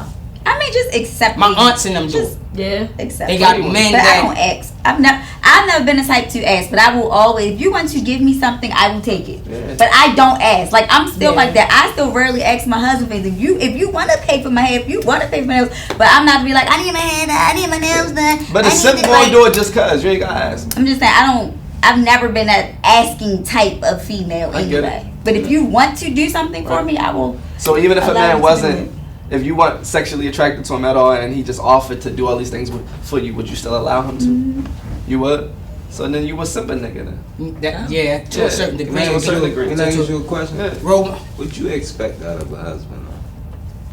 I mean, just accept. My aunts and them do it. Yeah. Accept. They got it. men but that- I don't ask. I've never been the type to ask, but I will always. If you want to give me something, I will take it. Yeah. But I don't ask. Like I'm still Yeah. like that. I still rarely ask my husband things. If you want to pay for my hair, if you want to pay for my nails, but I'm not to be like, I need my hair done, I need my nails done. But the simp won't do it just cause you ain't gotta ask. I'm just saying I've never been that asking type of female I get anyway. it. But if you want to do something for Right. me, I will. So even if a Allow man him to wasn't, do it. if you weren't sexually attracted to him at all, and he just offered to do all these things for you, would you still allow him to? Mm-hmm. You would. So then you was simping nigga then. Yeah, to a certain degree. To a certain degree. Can I ask you a question? Yeah. Rome, What you expect out of a husband?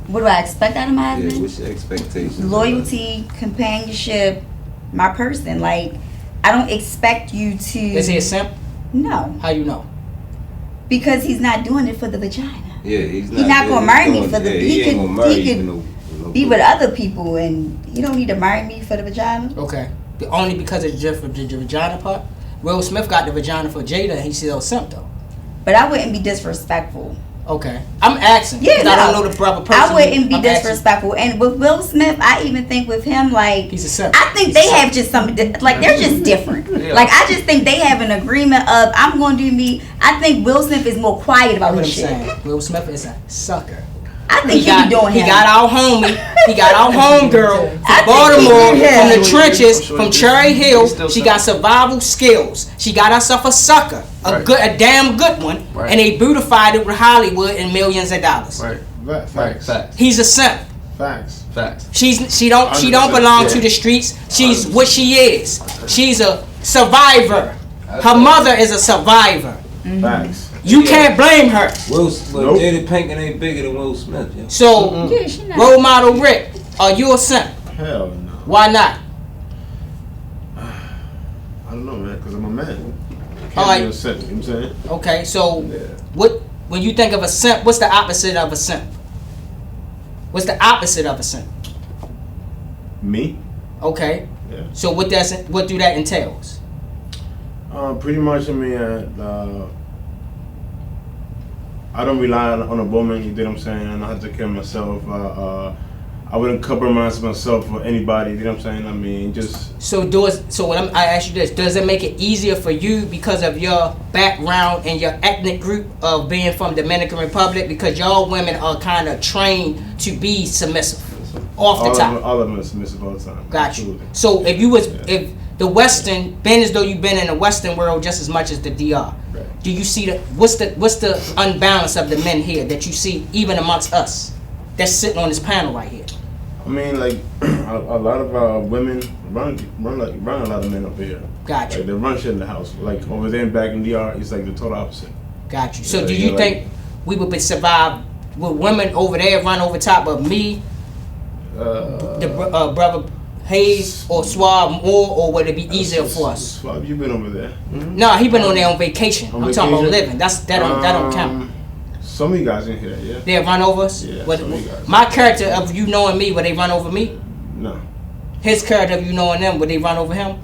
What do I expect out of my Yeah, husband? what's your expectations? Loyalty, companionship, my person. Like I don't expect you to. is he a simp? No, How you know? because he's not doing it for the vagina. Yeah, he's He not gonna marry me for the- Yeah, he he ain't could- gonna marry he you could for no Be with other people, and you don't need to marry me for the vagina. Okay. Only because of the vagina part? Will Smith got the vagina for Jada and he still simp though. But I wouldn't be disrespectful. Okay. I'm asking. Yeah, 'cause I don't know the brother personally. I wouldn't be I'm asking. disrespectful. And with Will Smith, I even think with him, like, He's a simp. I think He's they a simp. have just something, like, they're just different. Yeah. Like, I just think they have an agreement of, I'm going to do me. I think Will Smith is more quiet about What I'm his shit. saying. Will Smith is a sucker. I think he be doing He him. got our homie. He got our homegirl I from think Baltimore, he do from him. the trenches, I'm sure from he Cherry do. Hill. He's still She simp. got survival skills. She got herself a sucker, Right. a damn good one, Right. and they beautified it with Hollywood and millions of dollars. Right. Facts. Facts. He's a simp. Facts. Facts. She don't 100%, belong yeah. to the streets. She's what she is. She's a survivor. Her mother is a survivor. Facts. You can't blame her. Nope. Nope. Jada Pinkett ain't bigger than Will Smith, yo. So, Yeah, she not. role model Rick, are you a simp? Hell no. Why not? I don't know, man, because I'm a man. Can't Alright. be a simp, you know what I'm saying? Okay, so Yeah. what when you think of a simp, what's the opposite of a simp? What's the opposite of a simp? Me? Okay, Yeah. so what do that entails? Pretty much, I mean, I don't rely on a woman, you know what I'm saying? I know how to take care of myself. I wouldn't compromise myself for anybody, you know what I'm saying? I mean, just... So I ask you this: does it make it easier for you because of your background and your ethnic group of being from Dominican Republic? Because y'all women are kind of trained to be submissive off the top. All of them are submissive all the time. Got you. Absolutely. So if you was Yeah. if the Western, being as though you've been in the Western world just as much as the DR, Right. do you see what's the unbalance of the men here that you see even amongst us that's sitting on this panel right here? I mean, like, a lot of women run a lot of men up here. Got you. Like, they run shit in the house. Like, over there and back in DR, it's like the total opposite. Got you. So Yeah, do yeah, you think we would survive with women over there run over top of me, the brother Hayes or Swab more, or would it be easier for us? Swab, you been over there. No, he been on there on vacation. On I'm talking about vacation? living. That don't count. Some of you guys in here, yeah? They run over us. Yeah, What- some of you guys. my character of you knowing me, would they run over me? No. His character of you knowing them, would they run over him?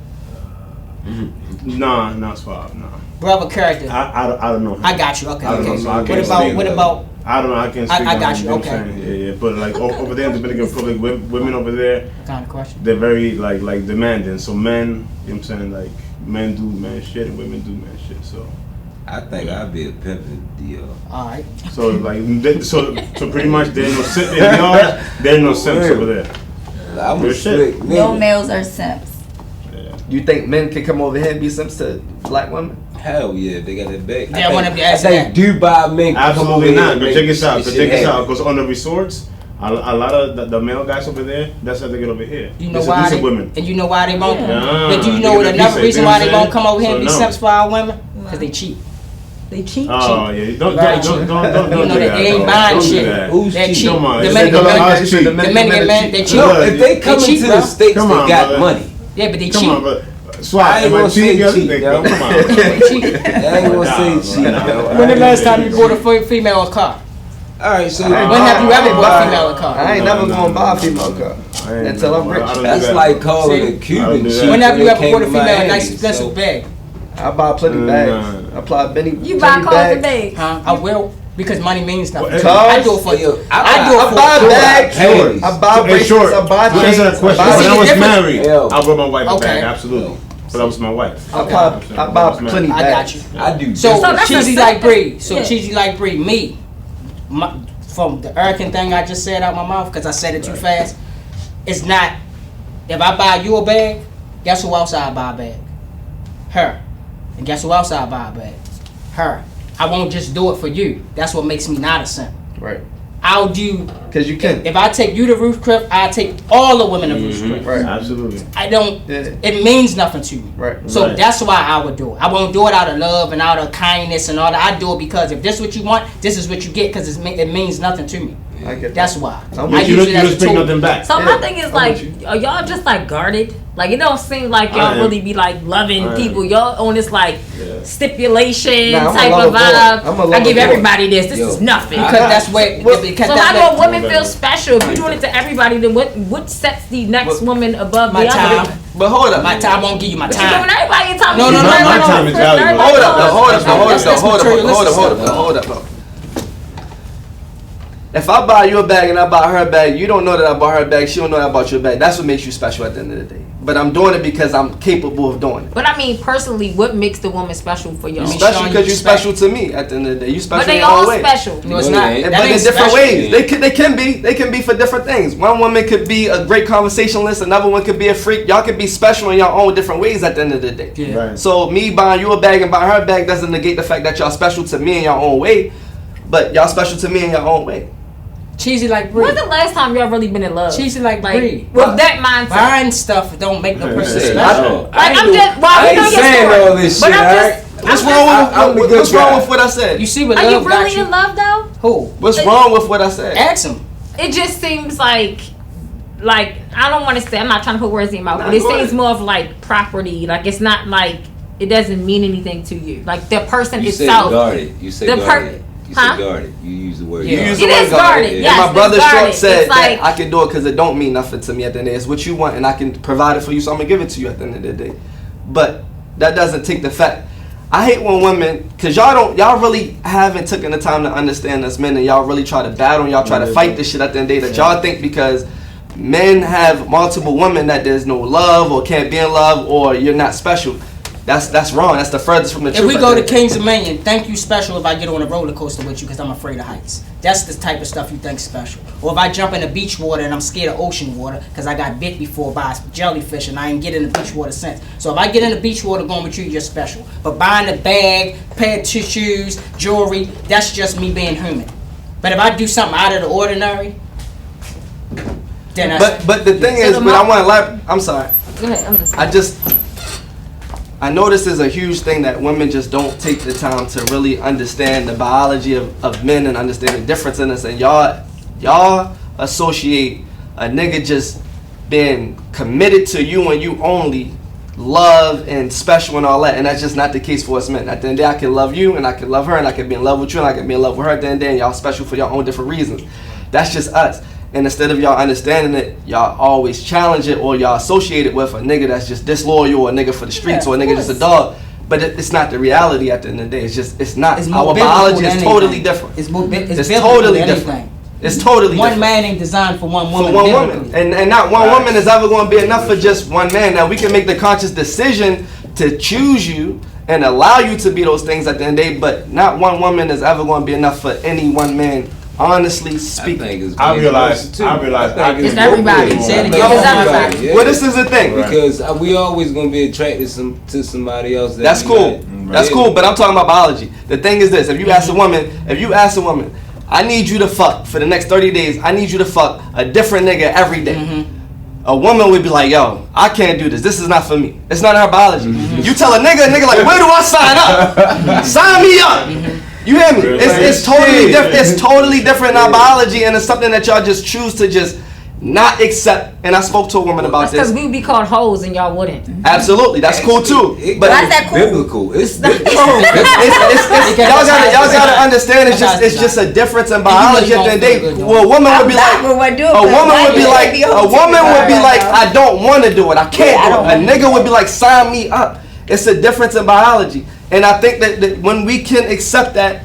Nah, not Swab, nah. Brother character. I don't know. him. I got you. Okay. I don't know, Okay. so I What can't about speak. what about? I don't know, I can't speak I on got it, you, know what I'm okay. saying? Yeah. But like over there in the Dominican Republic, women over there, What kind of question? they're very like demanding. So men, you know what I'm saying, like men do man shit and women do man shit. So I think I'd be a pimp in DR. All right. so pretty much there's no simp there's no simps over there. I'm a Real shit. strict No nigga. males are simps. Yeah. You think men can come over here and be simps to black women? Hell yeah, they got it back. Yeah, I wanna be asking I think Dubai men can come over Absolutely here not. and But make check this out. this But shit check this out. happen. Because on the resorts, a lot of the male guys over there, that's how they get over here. You know They why? seduce They, women. and you know why they won't? Yeah. But do you They know get a another piece, reason you why know they what I'm won't come over here and be saying? So, no. simps for our women? Because they cheap. They cheat. Oh yeah, don't Right. don't You know do that that. they ain't bro. buying Don't do shit. that. Who's They're cheap? cheap. Come on, Dominican it's men, like cheap. Dominican men, they cheap. No, if they come cheap, into bro. the States, Come they on, got brother. money. Yeah, but they Come cheap. on, but Swat, I ain't am I gonna cheap? say The other cheap, thing, yo. bro. Come on. They cheap. I ain't gonna say Nah, cheap, bro. yo. When the last time you bought a female a car? Alright, so When have you ever bought a female a I car? ain't No, never no, gonna buy a no, female no. car I ain't until I'm I rich. don't do that's that, like bro. calling See? a I don't Cuban do that. cheap. When have you they ever came bought a to female a Miami, nice expensive so- bag? I buy plenty Nah. bags. I buy Benny. You buy Benny cars and bags. bags. Huh? I will. Because money means nothing. Well, I do it for you. I do it for buy you. bags. Hey, I buy bracelets. short. I buy To answer chains. that question, See, when the I was difference- married, Yo. I brought my wife a Okay. bag, absolutely. But that was my wife. I I buy plenty I bags. got you. I do. So, that's cheesy a like simp. Bree. So Yeah. cheesy like Bree. Me, from the American thing I just said out my mouth because I said it too fast. It's not. If I buy you a bag, guess who else I buy a bag? Her. And guess who else I buy a bag? Her. I won't just do it for you. That's what makes me not a simp. Right. I'll do. Because you can. If I take you to Ruth Chris, I take all the women to Ruth Chris. Right. Absolutely. I don't. Yeah. It means nothing to me. Right. So Right. that's why I would do it. I won't do it out of love and out of kindness and all that. I do it because if this is what you want, this is what you get because it means nothing to me. I get that. That's why. I'm I with You use don't it as a expect tool. nothing back. So Yeah, my thing is I'm like, with you. are y'all just like guarded? Like it don't seem like I y'all am. really be like loving I am. people. Y'all on this like Yeah. stipulation Nah, I'm a type lover of boy. vibe. I'm a I lover give boy. everybody this. This Yo. is nothing. Because that's where. Well, because So that how do let- a woman feel special if you're doing it to everybody? Then what sets the next woman above my the time. other? But hold up. My time won't give you my But you're time. giving everybody your time. No, no, no, My no, time no. is valuable. Hold up, though, hold up, though, hold up, That's though, hold up, materialistic hold up, stuff. hold up, hold up. If I buy you a bag and I buy her a bag, you don't know that I bought her a bag. She don't know that I bought you a bag. That's what makes you special at the end of the day. But I'm doing it because I'm capable of doing it. But I mean, personally, what makes the woman special for y'all? You're Me special showing because you you're special to me at the end of the day. You special But they in your own all way. special. No, it's No, not. they ain't. That But in ain't different special. ways. They can be for different things. One woman could be a great conversationalist, another one could be a freak. Y'all could be special in your own different ways at the end of the day. Yeah. Right. So me buying you a bag and buying her a bag doesn't negate the fact that y'all special to me in your own way, but y'all special to me in your own way. Cheesy like Bree. When's the last time y'all really been in love? Cheesy like Bree. With that mindset. Buying stuff don't make no person Hey, special. Like I'm just, well, I we know ain't your saying story. all this But shit, I'm alright? just, What's I'm wrong just- I'm the with good what's wrong guy. with what I said? You see what Are you love got really you? in love though? Who? What's wrong with what I said? Ask him. It just seems like I don't want to say, I'm not trying to put words in your mouth, Nah, but it go seems ahead. more of like property. Like it's not like it doesn't mean anything to you. Like the person You said itself. guarded. You said The guarded. You Huh? said guarded. You use the word Yeah. You use guarded. the It word is guarded, And yes, my it's brother Short guarded. said It's like- that I can do it because it don't mean nothing to me at the end of the day. It's what you want and I can provide it for you, so I'm gonna give it to you at the end of the day. But that doesn't take the fact. I hate when women, cause y'all really haven't taken the time to understand us men, and y'all really try to battle, and y'all try to fight this shit at the end of the day. That y'all think because men have multiple women that there's no love or can't be in love or you're not special. That's wrong. That's the furthest from the If truth. we at go the to end of the day. Kings of Dominion, thank you special if I get on a roller coaster with you because I'm afraid of heights. That's the type of stuff you think special. Or if I jump in the beach water and I'm scared of ocean water because I got bit before by a jellyfish and I ain't get in the beach water since. So if I get in the beach water going with you, you're special. But buying a bag, pair of shoes, jewelry, that's just me being human. But if I do something out of the ordinary, then that's... But the thing So is, the but I mo- want to I'm sorry. Go ahead, I'm just. I know this is a huge thing that women just don't take the time to really understand the biology of men and understand the difference in us. And y'all associate a nigga just being committed to you and you only, love and special and all that. And that's just not the case for us men. At the end of the day, I can love you and I can love her and I can be in love with you and I can be in love with her at the end of the day. And y'all special for your own different reasons. That's just us. And instead of y'all understanding it, y'all always challenge it or y'all associate it with a nigga that's just disloyal or a nigga for the streets or a nigga just a dog. But it's not the reality at the end of the day. It's not. It's more Our biblical biology than is totally anything. different. It's more It's biblical totally than different. anything. It's totally One different. man ain't designed for one woman. For one biblically. woman. And not one woman is ever going to be enough for just one man. Now, we can make the conscious decision to choose you and allow you to be those things at the end of the day, but not one woman is ever going to be enough for any one man. Honestly speaking, I realize It's everybody. both ways. Say it I again. think It's everybody. yeah. well, this is the thing. Because we always gonna be attracted to somebody else. That's cool. That's cool, but I'm talking about biology. The thing is this: if you ask a woman, I need you to fuck for the next 30 days. I need you to fuck a different nigga every day. A woman would be like, yo, I can't do this. This is not for me. It's not her biology. You tell a nigga like, where do I sign up? Sign me up. You hear me? It's totally different. It's totally different in our biology, and it's something that y'all just choose to just not accept. And I spoke to a woman about That's because this. we would be called hoes and y'all wouldn't. Absolutely, that's cool too. But Why is that cool? Biblical. It's y'all gotta understand. It's just a difference in biology. At the end of the day, well, a woman would be like, I don't want to do it. I can't do it. A nigga would be like, sign me up. It's a difference in biology, and I think that when we can accept that,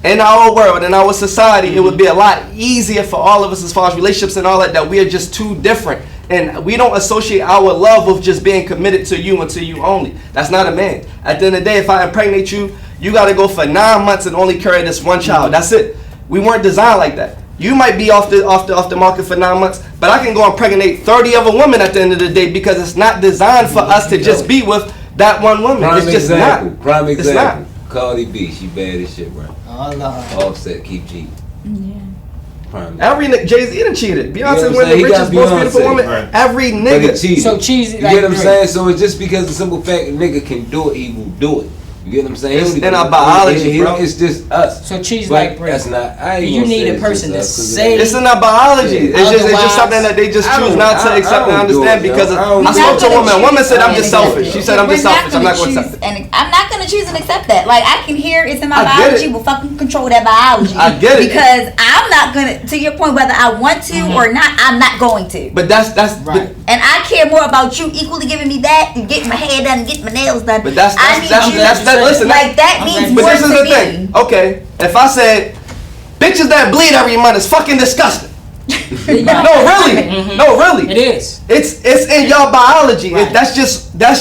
in our world, in our society, it would be a lot easier for all of us as far as relationships and all that we are just too different. And we don't associate our love with just being committed to you and to you only. That's not a man. At the end of the day, if I impregnate you, you got to go for 9 months and only carry this one child. That's it. We weren't designed like that. You might be off the market for 9 months, but I can go impregnate 30 other women at the end of the day because it's not designed for us to just be with that one woman. Prime It's just example. not. Prime It's example. not. Cardi B, she bad as shit, bro. Oh, Lord. Offset, keep cheating. Yeah. Prime. Every Jay-Z done cheated. You know what Beyonce I'm was the saying? He got richest, most beautiful Beyonce. woman. Right. Every But nigga. he cheated. So cheesy. You get what I'm saying? So it's just because the simple fact a nigga can do it, he will do it. You get what I'm saying? It's He don't in even- our biology, he- bro. It's just us. So cheese But like bread. that's not. I ain't You gonna need say a it's person just to us, 'cause say- It's in our biology. It's just Otherwise, something that they just I choose don't- not to I accept and don't do understand it, yo. because I don't I do spoke it. to a woman. A woman said, "I'm and just accept selfish." it. She said, "I'm just We're selfish. I'm not going to choose accept it." and I'm not gonna choose and accept that. Like I can hear it's in my I get biology. it. Will fucking control that biology. I get it. Because I'm not gonna. To your point, whether I want to or not, I'm not going to. But that's Right. And I care more about you equally giving me that and getting my hair done and getting my nails done. But that's I need you. listen. Like that I'm means ready. But more this is to the me. thing. Okay, if I said bitches that bleed every month is fucking disgusting. No, really. No, really. It is. It's in y'all biology. Right. That's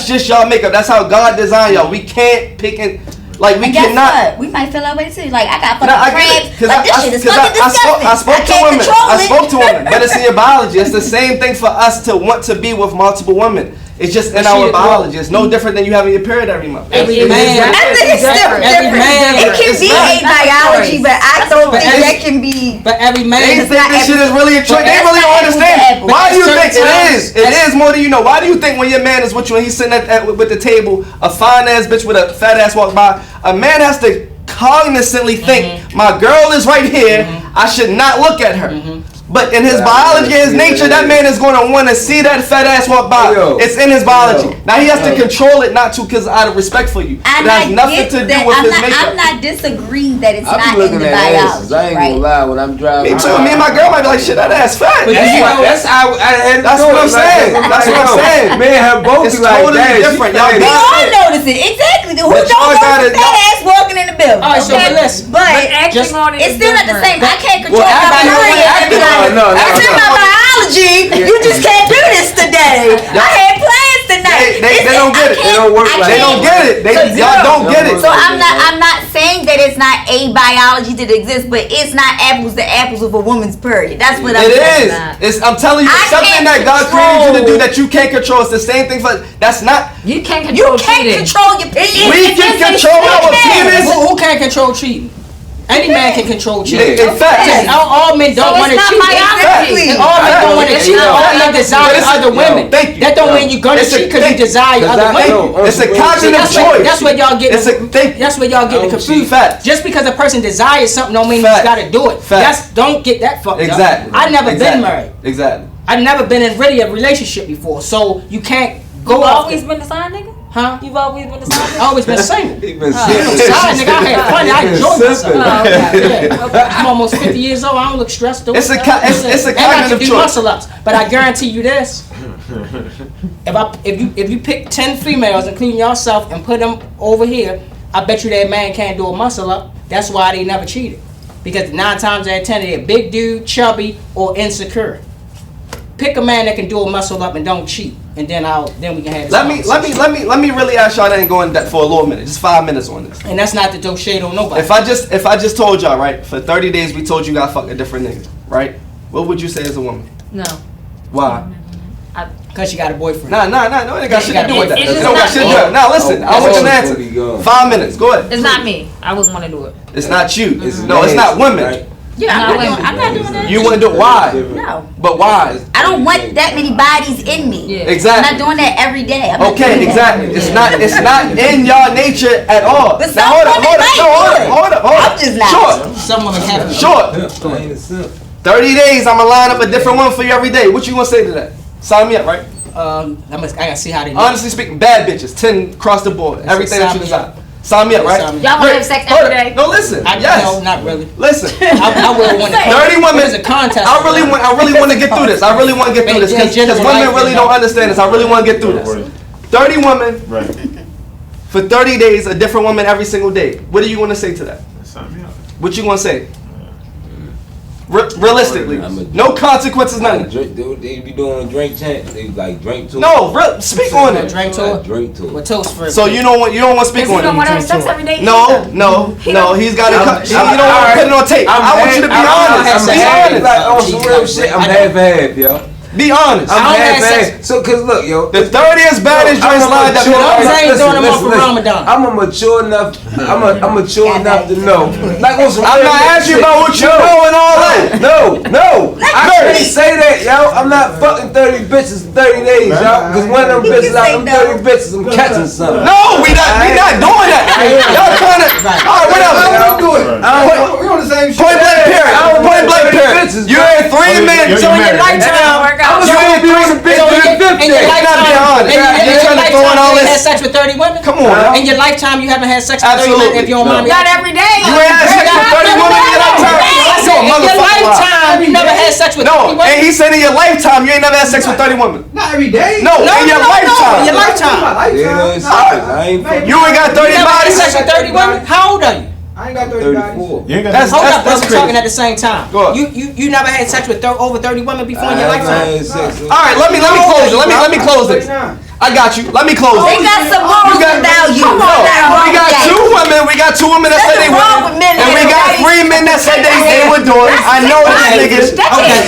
just y'all makeup. That's how God designed y'all. We can't pick and like we And guess cannot. what? We might feel that way too. Like I got fucking No, I get cramps. it. 'Cause Like this shit is fucking disgusting. I spoke to can't women. control I it. spoke to women. But it's in your biology. It's the same thing for us to want to be with multiple women. It's just in But our she- biology. It's no different than you having your period every month. Every It- man. I think it's still Every different. man- It can It's be not- a biology, but I don't But think every- that can be. But every They man. think this shit is really a trick. They That's really not don't apples to understand. apples. Why do you think Certain it times- is? It is more than you know. Why do you think when your man is with you and he's sitting with the table, a fine ass bitch with a fat ass walk by, a man has to cognizantly think, my girl is right here. I should not look at her. But in his biology and his nature, that man is going to want to see that fat ass walk by. Yo. It's in his biology. Yo. Now he has to control it, not to because out of respect for you. And It has I nothing get to do that. with I'm his not, makeup. I'm not disagreeing that it's I not be in looking the at asses. biology, I ain't right? gonna lie when I'm driving. Me too. Me and my girl might be like, shit, that ass fat. But That's you why. know- That's how I had to That's do what it. I'm saying. Like, That's what I'm yo, saying. Me and her both It's be like, totally "Damn, she different. Y'all fat We as got all shit." notice it. Exactly. Who But don't y'all notice gotta- a fat ass walking in the building? All right, so okay? listen. But Acting Just- on it it's is still not the different. same. I can't control Well, my everybody don't period. wanna and be act like, on it. No, it's in my biology. You just can't do this today. I had plans tonight. They don't get it. They don't work like They that. don't get it. So Y'all don't get it. So I'm not saying that it's not a biology that exists, but it's not apples to apples with a woman's period. That's what I'm It saying. is. I'm telling you, I it's something can't that God created you to do control- that you can't control. It's the same thing for. That's not. You can't You control can't cheating. control your penis. We can control our penis. Who can't control cheating? Any man can control cheating. In fact, Okay. All men don't So want to it's not cheat. biology. And all men don't want to It's cheat. not All men biology. desire But it's- other women. thank you. That don't mean you're gonna It's a- cheat because you desire Cause other I- women. no, it's a See, cognitive That's choice. that's where y'all get. It's a thing. That's where y'all get I the don't confused. Fact. Just because a person desires something don't mean Fact. he's got to do it. Fact. That's don't get that fucked up. Exactly. I never Exactly. been married. Exactly. I've never been in really a relationship before, so you can't go You've off. always been the side nigga? Huh? You've always been the side nigga? Always been single. He been Side nigga, I had fun. I enjoyed myself. Oh, okay. Yeah. I'm almost 50 years old. I don't look stressed. It's a And I can cognitive do choice. muscle ups, but I guarantee you this: if you pick 10 females, including yourself, and put them over here, I bet you that man can't do a muscle up. That's why they never cheated, because 9 times out of 10 they're a big dude, chubby, or insecure. Pick a man that can do a muscle up and don't cheat, and then we can have this conversation. Let me really ask y'all that and go in depth for a little minute, just 5 minutes on this. And that's not to throw shade on nobody. If I just told y'all, right, for 30 days we told you gotta fuck a different nigga, right? What would you say as a woman? No. Why? Cause she got a boyfriend. No, it ain't got shit to do with that. It's It just don't got not shit to me. do with it. Now listen, I want you to Oh, be answer. gone. 5 minutes, go ahead. It's not me. I wouldn't want to do it. It's not you. It's No, it's not women. right? Yeah, No, I'm not doing that. You wouldn't do it. Why? No. But why? I don't want that many bodies in me. Yeah. I'm Exactly. not doing that every day. I'm not Okay, doing that. exactly. It's not in y'all nature at all. But Now some hold up, women hold up, might no, hold do up, it. hold up, hold up. I'm just not. Short, Some women have. short. I ain't a simp. 30 days, I'ma line up a different one for you every day. What you gonna say to that? Sign me up, right? I gotta see how they. Honestly speaking, bad bitches, 10 across the board, everything that you sign me desire. Sign me up, right? Sign me Y'all want to have sex every day? No, listen. No, Yes. not really. Listen. I would want to. 30 women. It's a contest. I really want to get through this. I really want to get through this because women really don't understand this. I really want to get through this. 30 women Right. for 30 days, a different woman every single day. What do you want to say to that? Sign me up. What you gonna say? Realistically, no consequences, nothing. They be doing a drink chant. They like drink to it. No, speak on it. Drink to it. Drink to it. With toast first. So you don't want to speak on it. You don't want to have sex every day. No. He's got to. You don't want to put it on tape. I want you to be honest. Be honest. Like on some real shit. I'm half, yo. Be honest. I'm half. So, cause look, yo, the 30th baddest joints line that I'm a mature enough. I'm mature enough to know. Like on some I'm not asking you about what you know and all that. No. I can't say that, yo. I'm not fucking 30 bitches in 30 days, yo. Cause one of them bitches out of them 30 bitches, I'm catching something. No, we not doing that. Y'all trying to. All right, whatever. We on the same shit. Point blank period. You had 3 men. So in your lifetime, You ain't doing the bitch in your lifetime, had sex with 30 women? Come on. In your lifetime, you haven't had sex with 30 women if you don't mind me. Not every day. You ain't had sex with 30 women in your lifetime. In your lifetime, you never had sex with 30 women? No, and he said in your lifetime, you ain't never had sex with 30 women. Not every day. No, in your lifetime. In your lifetime. You ain't got 30 You never had bodies. sex with 30 women? How old are you? I ain't got 30 bodies. That's Hold up, that's we're talking at the same time. You never had sex with over 30 women before in your lifetime? All right, let me close it. Let me close it. I got you. Let me close it. They got some morals without you. We got 2 women. We got 2 women that said they would, and we got 3 men that said they would do it. I know these niggas. Okay.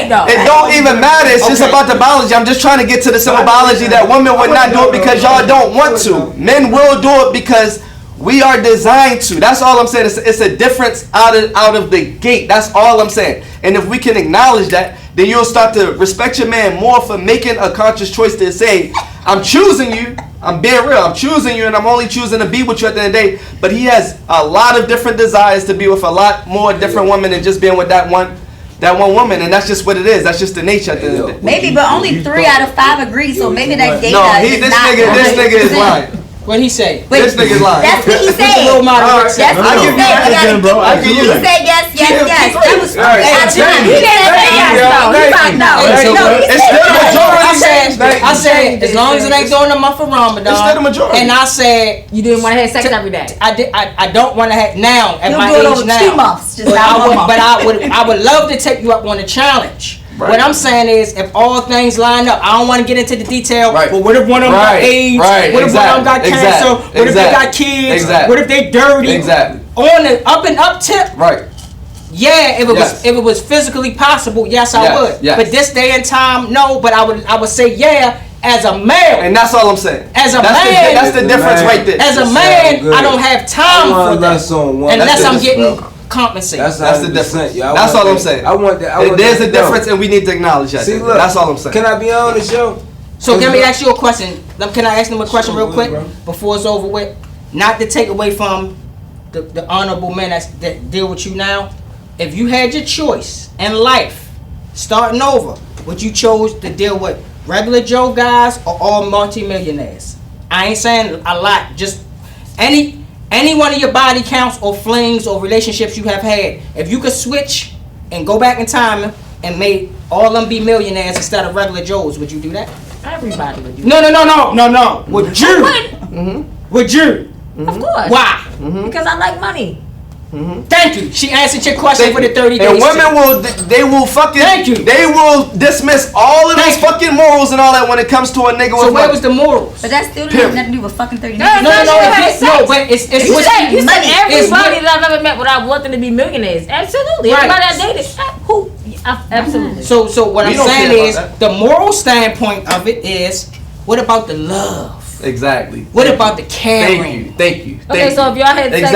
No, it don't even matter. It's just about the biology. I'm just trying to get to the simple biology that women would not do it because y'all don't want to. Men will do it because we are designed to. That's all I'm saying. It's a difference out of the gate. That's all I'm saying. And if we can acknowledge that, then you'll start to respect your man more for making a conscious choice to say, I'm choosing you. I'm being real. I'm choosing you, and I'm only choosing to be with you at the end of the day. But he has a lot of different desires to be with a lot more different women than just being with that one woman, and that's just what it is. That's just the nature at the end of the day. Maybe, but only 3 out of 5 agree. So maybe that data this nigga is lying. What'd he say? This nigga's lying. That's what he said. That's what he said. He said yes. That was I said as long as it ain't during the month of Ramadan. It's still the majority. And I said you didn't want to have sex every day. I don't want to have now at my age age now. 2 months. But I would love to take you up on a challenge. Right. What I'm saying is, if all things line up, I don't want to get into the detail. Right. But what if one of them got AIDS? What if one of them got cancer? What if they got kids? What if they dirty? On the up and up tip. Right. Yeah, if it was physically possible, yes, I would. Yes. But this day and time, no. But I would say yeah. As a male, and that's all I'm saying. As a man, that's the difference right there. As a man, I don't have time for that unless I'm getting compensated. That's the difference. That's all I'm saying. I want that. There's a difference, and we need to acknowledge that. See, look, that's all I'm saying. Can I be on the show? So let me ask you a question. Can I ask them a question real quick before it's over with? Not to take away from the honorable men that deal with you now. If you had your choice in life, starting over, would you chose to deal with regular Joe guys or all multi-millionaires? I ain't saying a lot. Just any one of your body counts or flings or relationships you have had. If you could switch and go back in time and make all them be millionaires instead of regular Joes, would you do that? Everybody would do that. No. Would you? Would you? Of course. Why? Because I like money. Thank you. She answered your question for the 30 days. And women will fucking. Thank you. They will dismiss all of those fucking morals and all that when it comes to a nigga with money. So where was the morals? But that still didn't have nothing to do with fucking 30 days. No, but it's you said everybody that I've ever met without wanting to be millionaires. Absolutely. Right. Everybody I dated. Who? Absolutely. So what I'm saying is the moral standpoint of it is, what about the love? Exactly. What about the caring? Thank you. Okay, so if y'all had sex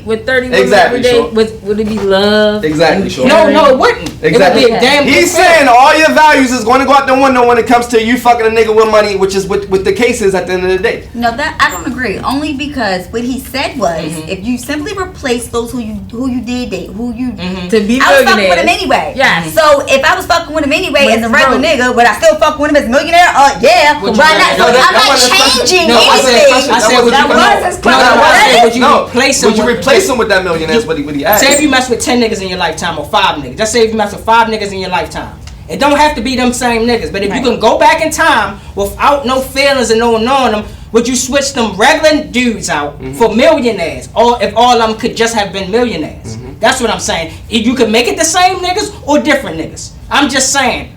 with 30 women every day, would it be love? Exactly. Sure. No, it wouldn't. Exactly. It would be a damn He's saying all your values is going to go out the window when it comes to you fucking a nigga with money, which is what the case is at the end of the day. No, that I don't agree. Only because what he said was, if you simply replace those who you did date, to be millionaires, I was fucking with him anyway. Yeah. So if I was fucking with him anyway as a regular nigga, would I still fuck with him as a millionaire? Yeah. Why not? So I'm not changing anything. I said, would you replace him with that millionaire? That's what he asked. Say if you mess with 10 niggas in your lifetime or 5 niggas. Just say if you mess with 5 niggas in your lifetime. It don't have to be them same niggas. But if you can go back in time without no feelings and no knowing them, would you switch them regular dudes out for millionaires? Or if all of them could just have been millionaires? That's what I'm saying. If you could make it the same niggas or different niggas. I'm just saying,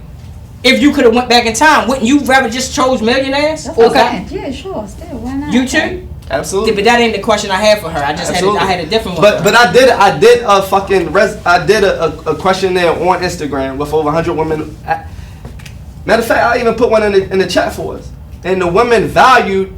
if you could have went back in time, wouldn't you rather just chose millionaires? Okay. Yeah, sure. Still, why not? You too? Absolutely. But that ain't the question I had for her. I just had a different one. But I did a questionnaire on Instagram with over 100 women. Matter of fact, I even put one in the chat for us. And the women valued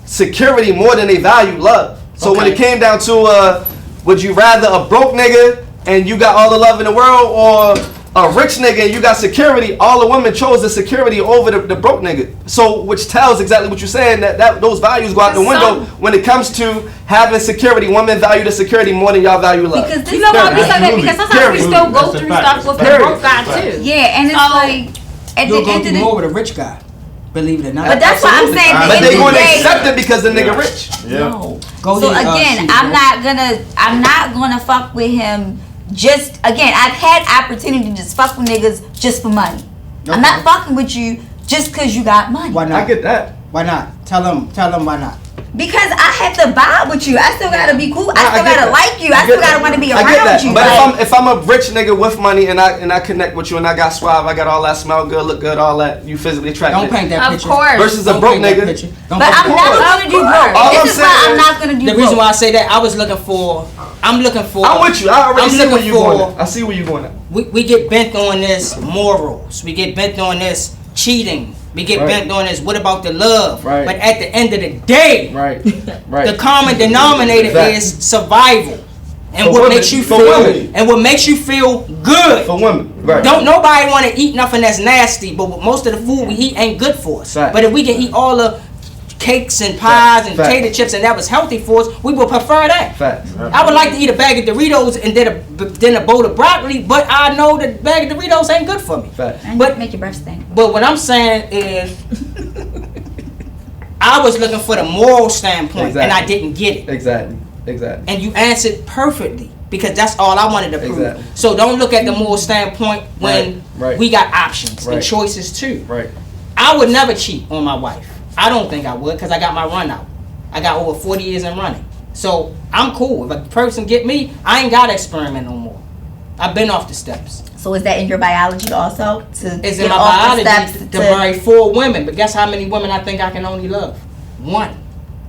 security more than they valued love. So when it came down to would you rather a broke nigga and you got all the love in the world, or a rich nigga and you got security? All the women chose the security over the broke nigga. So which tells exactly what you're saying, that those values go out the window when it comes to having security. Women value the security more than y'all value love. Because you know why we say that? Because sometimes we still go through stuff with the broke guy too. Yeah, and it's like at you'll the go end through of more with a rich guy. Believe it or not. But that's what I'm saying. But they gonna accept it because the nigga rich. No. So again, I'm not gonna fuck with him. I've had opportunity to just fuck with niggas just for money. Okay. I'm not fucking with you just cause you got money. Why not? I get that. Why not? Tell them why not. Because I have to vibe with you. I still gotta be cool. I still gotta like you. I still gotta want to be around you. But if I'm a rich nigga with money and I connect with you and I got suave, I got all that, smell good, look good, all that, you physically attractive. Don't paint that picture. Of course. Versus a broke nigga. But I'm never gonna do broke. This is why I'm not gonna do broke. The reason why I say that, I'm with you. I already see where you going. I see where you going at. We get bent on this morals. We get bent on this cheating. We get bent on this. What about the love? Right. But at the end of the day, the common denominator is survival, and for what women, makes you for feel women. and what makes you feel good. For women, right? Don't nobody want to eat nothing that's nasty, but most of the food we eat ain't good for us. Fact. But if we can eat all the cakes and pies and potato chips and that was healthy for us, we would prefer that. Facts. I would like to eat a bag of Doritos and then a bowl of broccoli, but I know the bag of Doritos ain't good for me. Facts. But make your breath stink. But what I'm saying is, I was looking for the moral standpoint, and I didn't get it. Exactly. And you answered perfectly, because that's all I wanted to prove. Exactly. So don't look at the moral standpoint when we got options and choices too. Right. I would never cheat on my wife. I don't think I would, because I got my run out. I got over 40 years in running. So I'm cool. If a person get me, I ain't got to experiment no more. I've been off the steps. So is that in your biology also? It's in my biology to marry 4 women. But guess how many women I think I can only love? 1.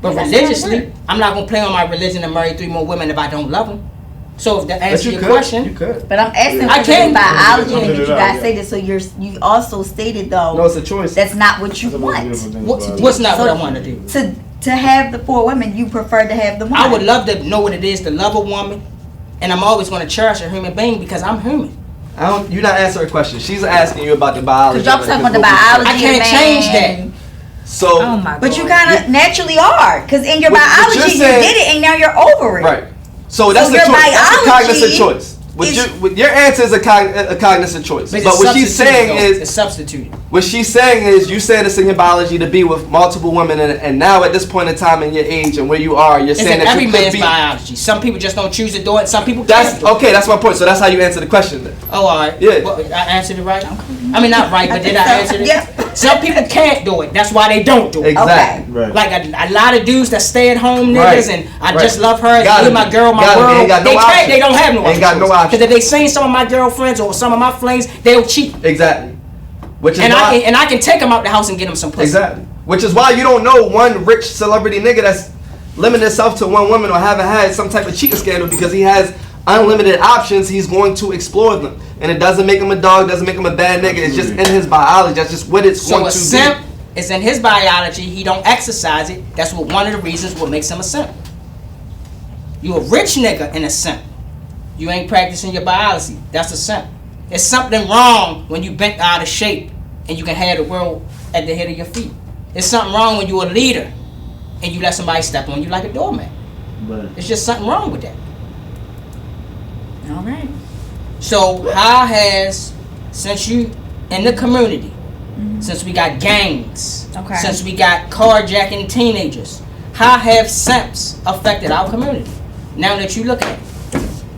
But religiously, I'm not going to play on my religion and marry 3 more women if I don't love them. So if that answers your question, you could. But I'm asking for your biology, and you guys say this. So you also stated though. No, it's a choice. That's not what you want. What's not what I want to do? To have the 4 women, you prefer to have the 1. I would love to know what it is to love a woman, and I'm always going to cherish a human being because I'm human. You're not answering a question. She's asking you about the biology. Because y'all talking about the biology. I can't change that. So, oh my God. But you kind of naturally are, because in your biology you did it, and now you're over it. Right. So that's a choice. That's a cognizant choice. With your answer is a cognizant choice. But what she's saying is it's substituted. What she's saying is you saying it's in your biology to be with multiple women, and now at this point in time in your age and where you are, you're saying that every you could man's be. biology. Some people just don't choose to do it. Some people can't. Okay. That's my point. So that's how you answer the question then. Oh, all right. Yeah. Well, I answered it right. I mean, not right, but did I answer it? Yeah. Some people can't do it. That's why they don't do it. Exactly. Okay. Right. Like a lot of dudes that stay at home niggas, and I just love her. Leave my girl, my Got it. world. Ain't got no options. They don't have no options. Ain't got no options. Because if they seen some of my girlfriends or some of my flings, they'll cheat. Exactly. Which is And why, I can take them out the house and get them some pussy. Exactly. Which is why you don't know one rich celebrity nigga that's limited himself to one woman or haven't had some type of cheating scandal, because he has unlimited options. He's going to explore them, and it doesn't make him a dog, doesn't make him a bad nigga. It's just in his biology. That's just what it's going to be. So a simp is in his biology. He don't exercise it. That's what one of the reasons what makes him a simp. You a rich nigga and a simp. You ain't practicing your biology. That's a simp. There's something wrong when you bent out of shape and you can have the world at the head of your feet. There's something wrong when you're a leader and you let somebody step on you like a doormat. There's just something wrong with that. All right. So how has, since you in the community, since we got gangs, since we got carjacking teenagers, how have simps affected our community? Now that you look at it.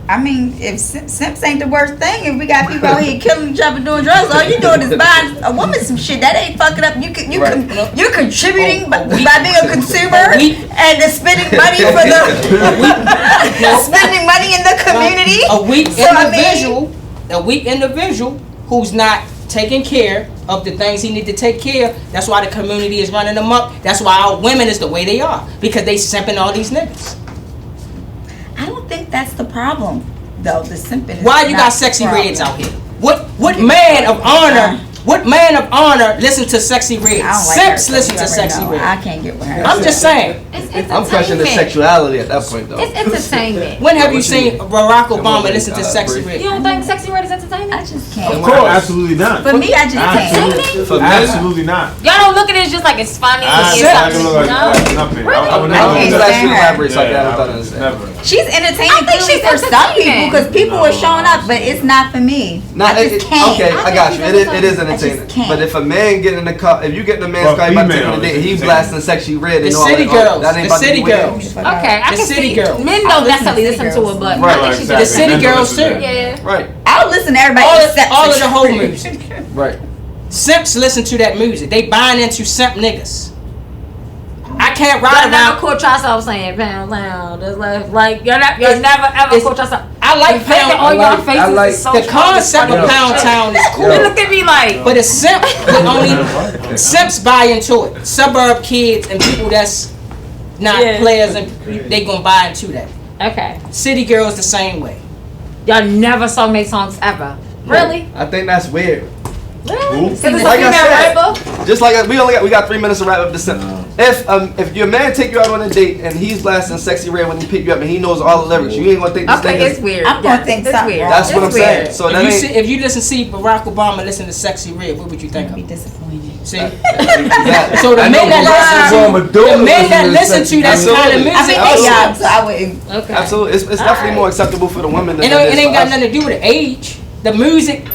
I mean, if simps ain't the worst thing, if we got people out here killing each other doing drugs, all you doing is buying a woman some shit. That ain't fucking up. You're contributing by being a consumer and spending money for the spending money in the community. A weak individual who's not taking care of the things he need to take care of. That's why the community is running them up. That's why our women is the way they are, because they simping all these niggas. I don't think that's the problem, though. The simping. Why you got sexy reds out here? What man of honor? What man of honor listen to sexy reds? Simps listen to sexy reds. I can't get with her. I'm just saying. I'm questioning the sexuality at that point, though. It's entertainment. When have you seen Barack Obama listen to sexy red? You don't think sexy red is entertainment? I just can't. Of course, absolutely not. For me, I just can't. For Absolutely not. Y'all don't look at it just like it's funny. I It's look like nothing. I would I never. can't stand her. Never. She's entertaining clearly for some people because people are showing up, but it's not for me. I just can't. Okay, I got you. It is entertaining. But if a man get in the car, if you get in the man's car, you about to take on a date, he blasting sexy red and all that. The city girls. Okay, I The can city see. girls. Men don't necessarily listen to it, but Right, I think she's exactly. The city girls too. Yeah. Right. I'll listen to everybody except All of for the whole Shreek. music. Right. Simps listen to that music. They buying into simp niggas. I can't Y'all ride never around. caught yourself saying pound loud. It's like y'all never ever caught yourself. I like The fact that all pound. y'all faces like is so The concept of funny. Pound Town is cool. They look at me like, But a simp would only simps buy into it. Suburb kids and people that's not players, and they gonna buy into that. okay, City girls the same way. y'all never sung their songs ever. Really? I think that's weird. Really? Is it Like I said, rapper? just like we got 3 minutes to wrap up the simp. If your man take you out on a date and he's blasting sexy red when he pick you up and he knows all the lyrics, you ain't gonna think this thing Okay, it's is. weird. I'm gonna think it's something weird. wrong. That's what I'm It's saying. weird. So that ain't. If you listen see Barack Obama listen to Sexy Red, what would you think I'd be of? disappointed. See? Exactly. So the I men know that Barack Obama don't listen to that Absolutely. kind of music, I mean, are they young, simps. so I wouldn't. Okay. Absolutely, it's definitely more acceptable for the women than It ain't got nothing to do with the age. The music,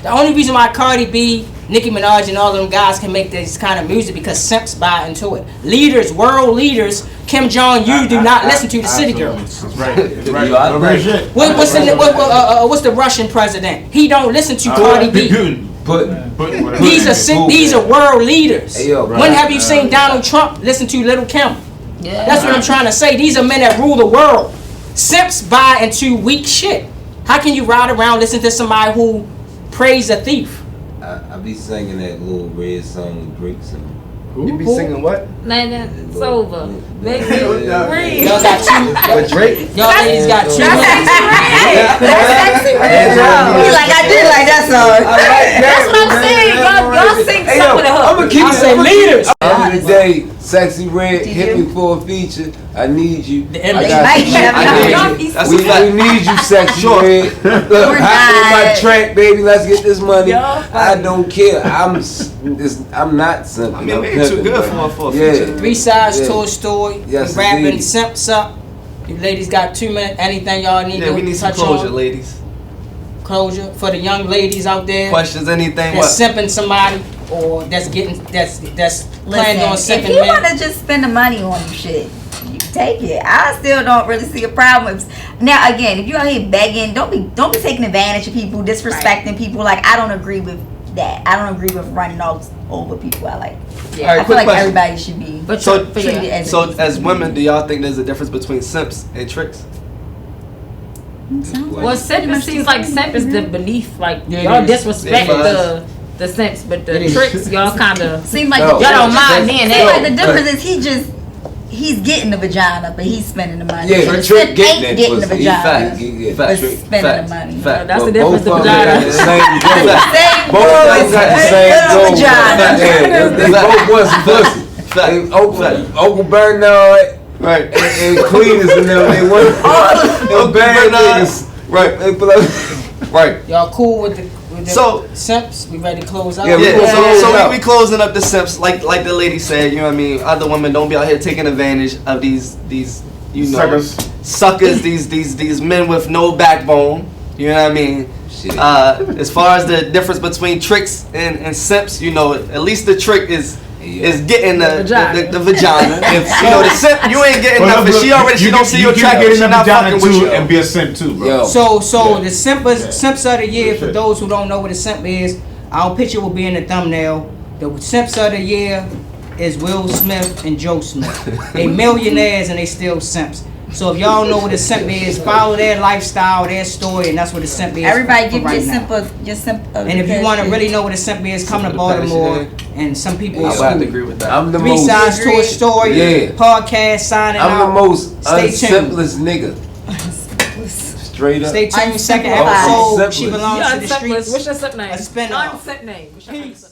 the only reason why Cardi B, Nicki Minaj, and all of them guys can make this kind of music because simps buy into it. Leaders, world leaders, Kim Jong-un do not listen to the city girls. That's right. That's right. You are No right. real shit. What's the Russian president? He don't listen to Cardi B. Putin. These are world leaders. Hey, yo, When have you seen Donald Trump listen to Little Kim? Yeah. That's what I'm trying to say. These are men that rule the world. Simps buy into weak shit. How can you ride around listening to somebody who praise a thief? I be singing that little red song with Drake singing. You be singing what? Man, it's over. Make me breathe. Y'all got two. With Drake? Y'all ladies got two. He like, I did like that song. That's what I'm saying. Y'all sing Hey, some yo, of the I'm hook. gonna keep I say leaders. End of the day, Sexy Red Did hit you? me for a feature. I need you. The I image. got Mike, you. never I know. need Y'all- you. That's We a fact. need you, Sexy Sure. Red. Look, hop on my not. track, baby. Let's get this money. Y'all I don't care. I'm not simple. I mean, maybe too good for a Yeah. feature. 3 sides Yeah. to a story. Yes, We rapping indeed. simps up. You ladies got 2 minutes. Anything y'all need Yeah, to we need some touch closure, on? ladies. Closure for the young ladies out there Questions, anything? that's What? simping somebody or that's planning on Listen, if simping you men. want to just spend the money on shit, you can take it. I still don't really see a problem. Now, again, if you out here begging, don't be taking advantage of people, disrespecting people. Like, I don't agree with that. I don't agree with running all over people. All right, I feel quick like question. everybody should be But So- treated as So, as women, do y'all think there's a difference between simps and tricks? Well, simp seems like simp is the belief. Like Yeah, it y'all is. disrespect Yeah, the simps, but It the is. tricks y'all kind of seem like No. the y'all don't difference- mind being seem like that. the difference is he's getting the vagina, but he's spending the money. Yeah, the the simp trick getting ain't that getting the pussy. vagina. Fact. Yeah, But fact. spending the money. Fact. That's the But difference. both The of them got vagina. the same goal. Same Both of them boys, got the little same goal. vagina. Yeah, they both want some pussy. Fact. Uncle Bernard Right. and Cleaners and them, they want Uncle bad Bernard. niggas. Right. They feel like- Right. Y'all cool with the So- simps? We ready to close out? Yeah, Yeah, we so, close so out. we closing up the simps, like the lady said, you know what I mean? Other women don't be out here taking advantage of these you know suckers, these men with no backbone. You know what I mean? Shit. As far as the difference between tricks and simps, you know, at least the trick is is getting the vagina. The simp, you ain't getting Well, nothing. look, She already, she don't see your track. You She can not get fucking enough with vagina you. too and be a simp too, bro. Yo. So the Simps of the year, for those who don't know what a simp is, our picture will be in the thumbnail. The Simps of the year is Will Smith and Joe Smith. They millionaires and they still simps. So if y'all know what a simp is, follow their lifestyle, their story, and that's what a simp is. Everybody for give right your now. simp. And if you want to really know what a simp is, come to Baltimore. And some people I are would school. agree with that. I'm the Three most. sides to a story. Yeah. Podcast signing out. I'm the most Stay tuned. unsimplest nigga. Straight up. Stay tuned. Second Unsimplified. episode. Unsimplest. She belongs to the What's streets. your simp name? A spin-off. Unsimp name. What's your Peace.